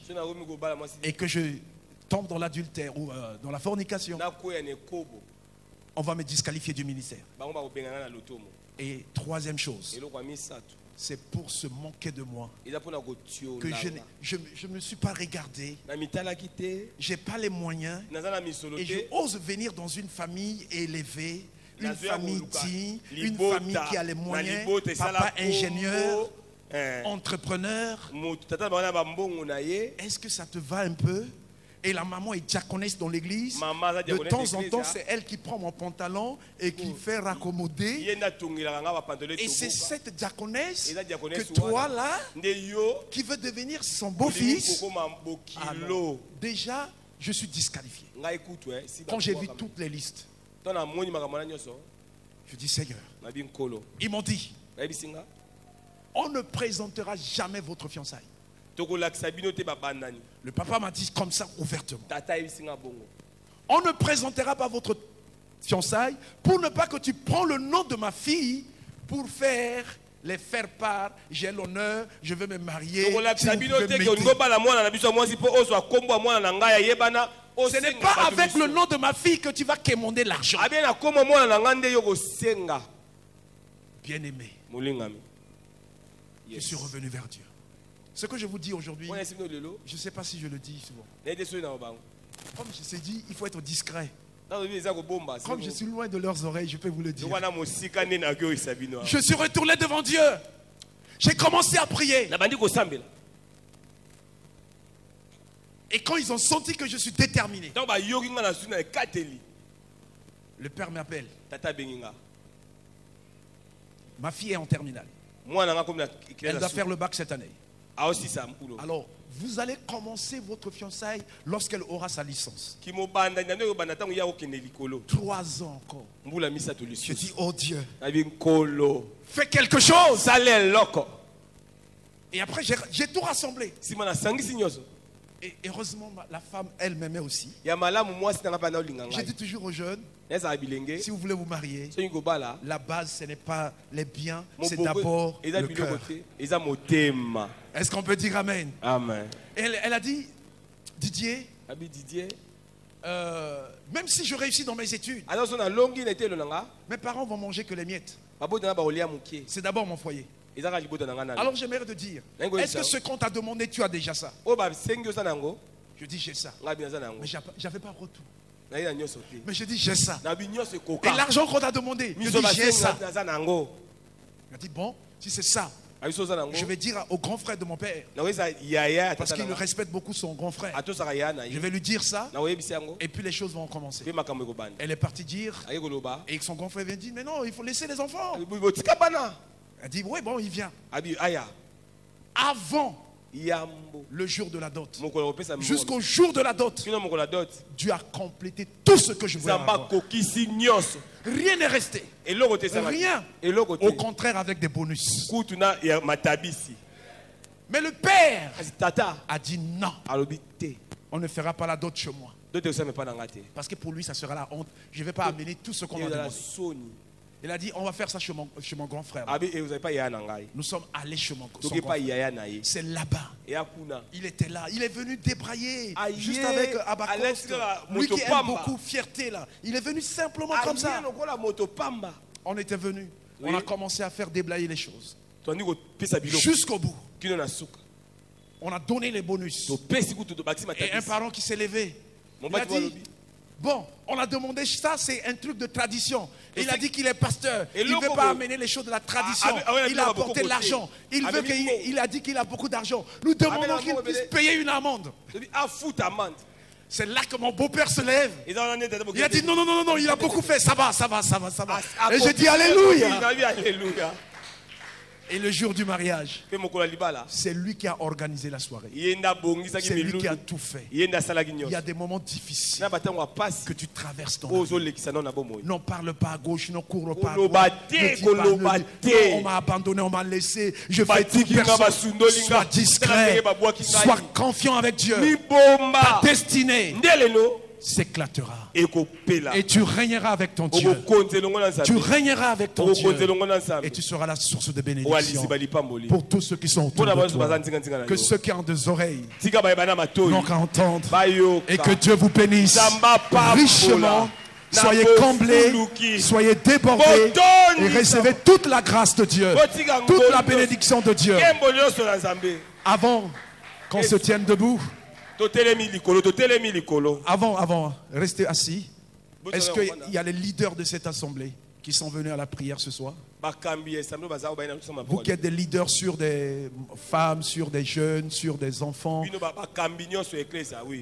S2: et que je tombe dans l'adultère ou dans la fornication, on va me disqualifier du ministère. Et troisième chose, c'est pour se moquer de moi que je ne me suis pas regardé. Je n'ai pas les moyens. Et je ose venir dans une famille élevée, une famille digne, une famille qui a les moyens. Papa ingénieur, entrepreneur. Est-ce que ça te va un peu? Et la maman est diaconesse dans l'église. De temps en temps, c'est elle qui prend mon pantalon et qui fait raccommoder. Et c'est cette diaconesse que toi là, qui veut devenir son beau-fils. Déjà, je suis disqualifié. Quand j'ai vu toutes les listes, je dis Seigneur, ils m'ont dit, on ne présentera jamais votre fiançaille. Le papa m'a dit comme ça ouvertement. On ne présentera pas votre fiançailles pour ne pas que tu prends le nom de ma fille pour les faire part. J'ai l'honneur, je veux me marier. Ce n'est pas avec le nom de ma fille que tu vas quémander l'argent. Bien-aimé, je suis revenu vers Dieu. Ce que je vous dis aujourd'hui, je ne sais pas si je le dis souvent. Comme je t'ai dit, il faut être discret. Comme je suis loin de leurs oreilles, je peux vous le dire. Je suis retourné devant Dieu. J'ai commencé à prier. Et quand ils ont senti que je suis déterminé, le père m'appelle. Ma fille est en terminale. Elle doit faire le bac cette année. Alors, vous allez commencer votre fiançailles lorsqu'elle aura sa licence. 3 ans encore. Je dis, oh Dieu, fais quelque chose. Et après, j'ai tout rassemblé. Et heureusement, la femme, elle m'aimait aussi. J'ai dit toujours aux jeunes, si vous voulez vous marier, la base, ce n'est pas les biens, c'est d'abord le cœur. Est-ce qu'on peut dire Amen?
S1: Amen.
S2: Et elle a dit, Didier, même si je réussis dans mes études, mes parents vont manger que les miettes. C'est d'abord mon foyer. Alors j'aimerais te dire, est-ce que ce qu'on t'a demandé, tu as déjà ça? Je dis j'ai ça. Mais j'avais pas retour. Mais je dis j'ai ça. Et l'argent qu'on t'a demandé, je dis j'ai ça. Il a dit bon, si c'est ça, je vais dire au grand frère de mon père, parce qu'il respecte beaucoup son grand frère. Je vais lui dire ça, et puis les choses vont commencer. Elle est partie dire, et son grand frère vient dire, mais non, il faut laisser les enfants. Elle dit, oui, bon, il vient. Avant le jour de la dot, jusqu'au jour de la dot, Dieu a complété tout ce que je voulais avoir. Rien n'est resté. Rien. Au contraire, avec des bonus. Mais le père a dit non. On ne fera pas la dot chez moi. Parce que pour lui, ça sera la honte. Je ne vais pas amener tout ce qu'on a demandé. Il a dit, on va faire ça chez mon grand frère. Nous sommes allés chez mon grand frère. C'est là-bas. Il était là. Il est venu débrailler. Juste avec Abacoste. Lui qui aime beaucoup fierté là. Il est venu simplement comme ça. On était venu. On a commencé à faire déblayer les choses. Jusqu'au bout. On a donné les bonus. Et un parent qui s'est levé. Il a dit, bon, on a demandé ça, c'est un truc de tradition. Il a dit qu'il est pasteur. Il ne veut pas amener les choses de la tradition. Il a apporté de l'argent. Il a dit qu'il a beaucoup d'argent. Nous demandons qu'il puisse payer une amende. C'est là que mon beau-père se lève. Il a dit non, non, non, non, il a beaucoup fait. Ça va, ça va, ça va, ça va. Et je dis alléluia. Et le jour du mariage, c'est lui qui a organisé la soirée. C'est lui qui a tout fait. Il y a des moments difficiles que tu traverses dans la vie. Non, parle pas à gauche, non, cours pas à droite. On m'a abandonné, on m'a laissé. Je fais tout, personne. Sois discret. Sois confiant avec Dieu. Ta destinée s'éclatera. Et tu régneras avec ton Dieu. Tu régneras avec ton Dieu. Et tu seras la source de bénédiction pour tous ceux qui sont autour de toi. Que ceux qui ont des oreilles n'ont qu'à entendre. Et que Dieu vous bénisse richement. Soyez comblés, soyez débordés et recevez toute la grâce de Dieu, toute la bénédiction de Dieu. Avant qu'on se tienne debout, avant, restez assis. Est-ce qu'il y a les leaders de cette assemblée qui sont venus à la prière ce soir? Vous qui êtes des leaders sur des femmes, sur des jeunes, sur des enfants,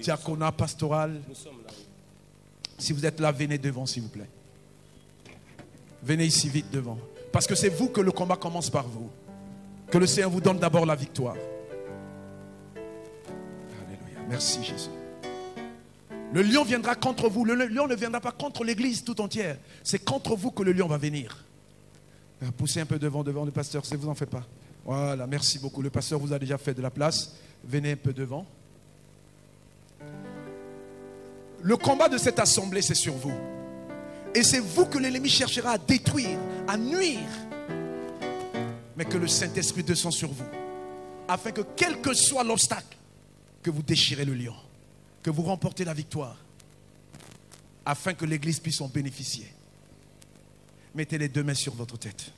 S2: diaconat pastoral. Si vous êtes là, venez devant s'il vous plaît. Venez ici vite devant. Parce que c'est vous que le combat commence par vous. Que le Seigneur vous donne d'abord la victoire. Merci Jésus. Le lion viendra contre vous. Le lion ne viendra pas contre l'église tout entière. C'est contre vous que le lion va venir. Poussez un peu devant le pasteur, ne vous en faites pas. Voilà, merci beaucoup. Le pasteur vous a déjà fait de la place. Venez un peu devant. Le combat de cette assemblée, c'est sur vous. Et c'est vous que l'ennemi cherchera à détruire, à nuire. Mais que le Saint-Esprit descend sur vous. Afin que quel que soit l'obstacle, que vous déchirez le lion, que vous remportez la victoire, afin que l'église puisse en bénéficier. Mettez les 2 mains sur votre tête.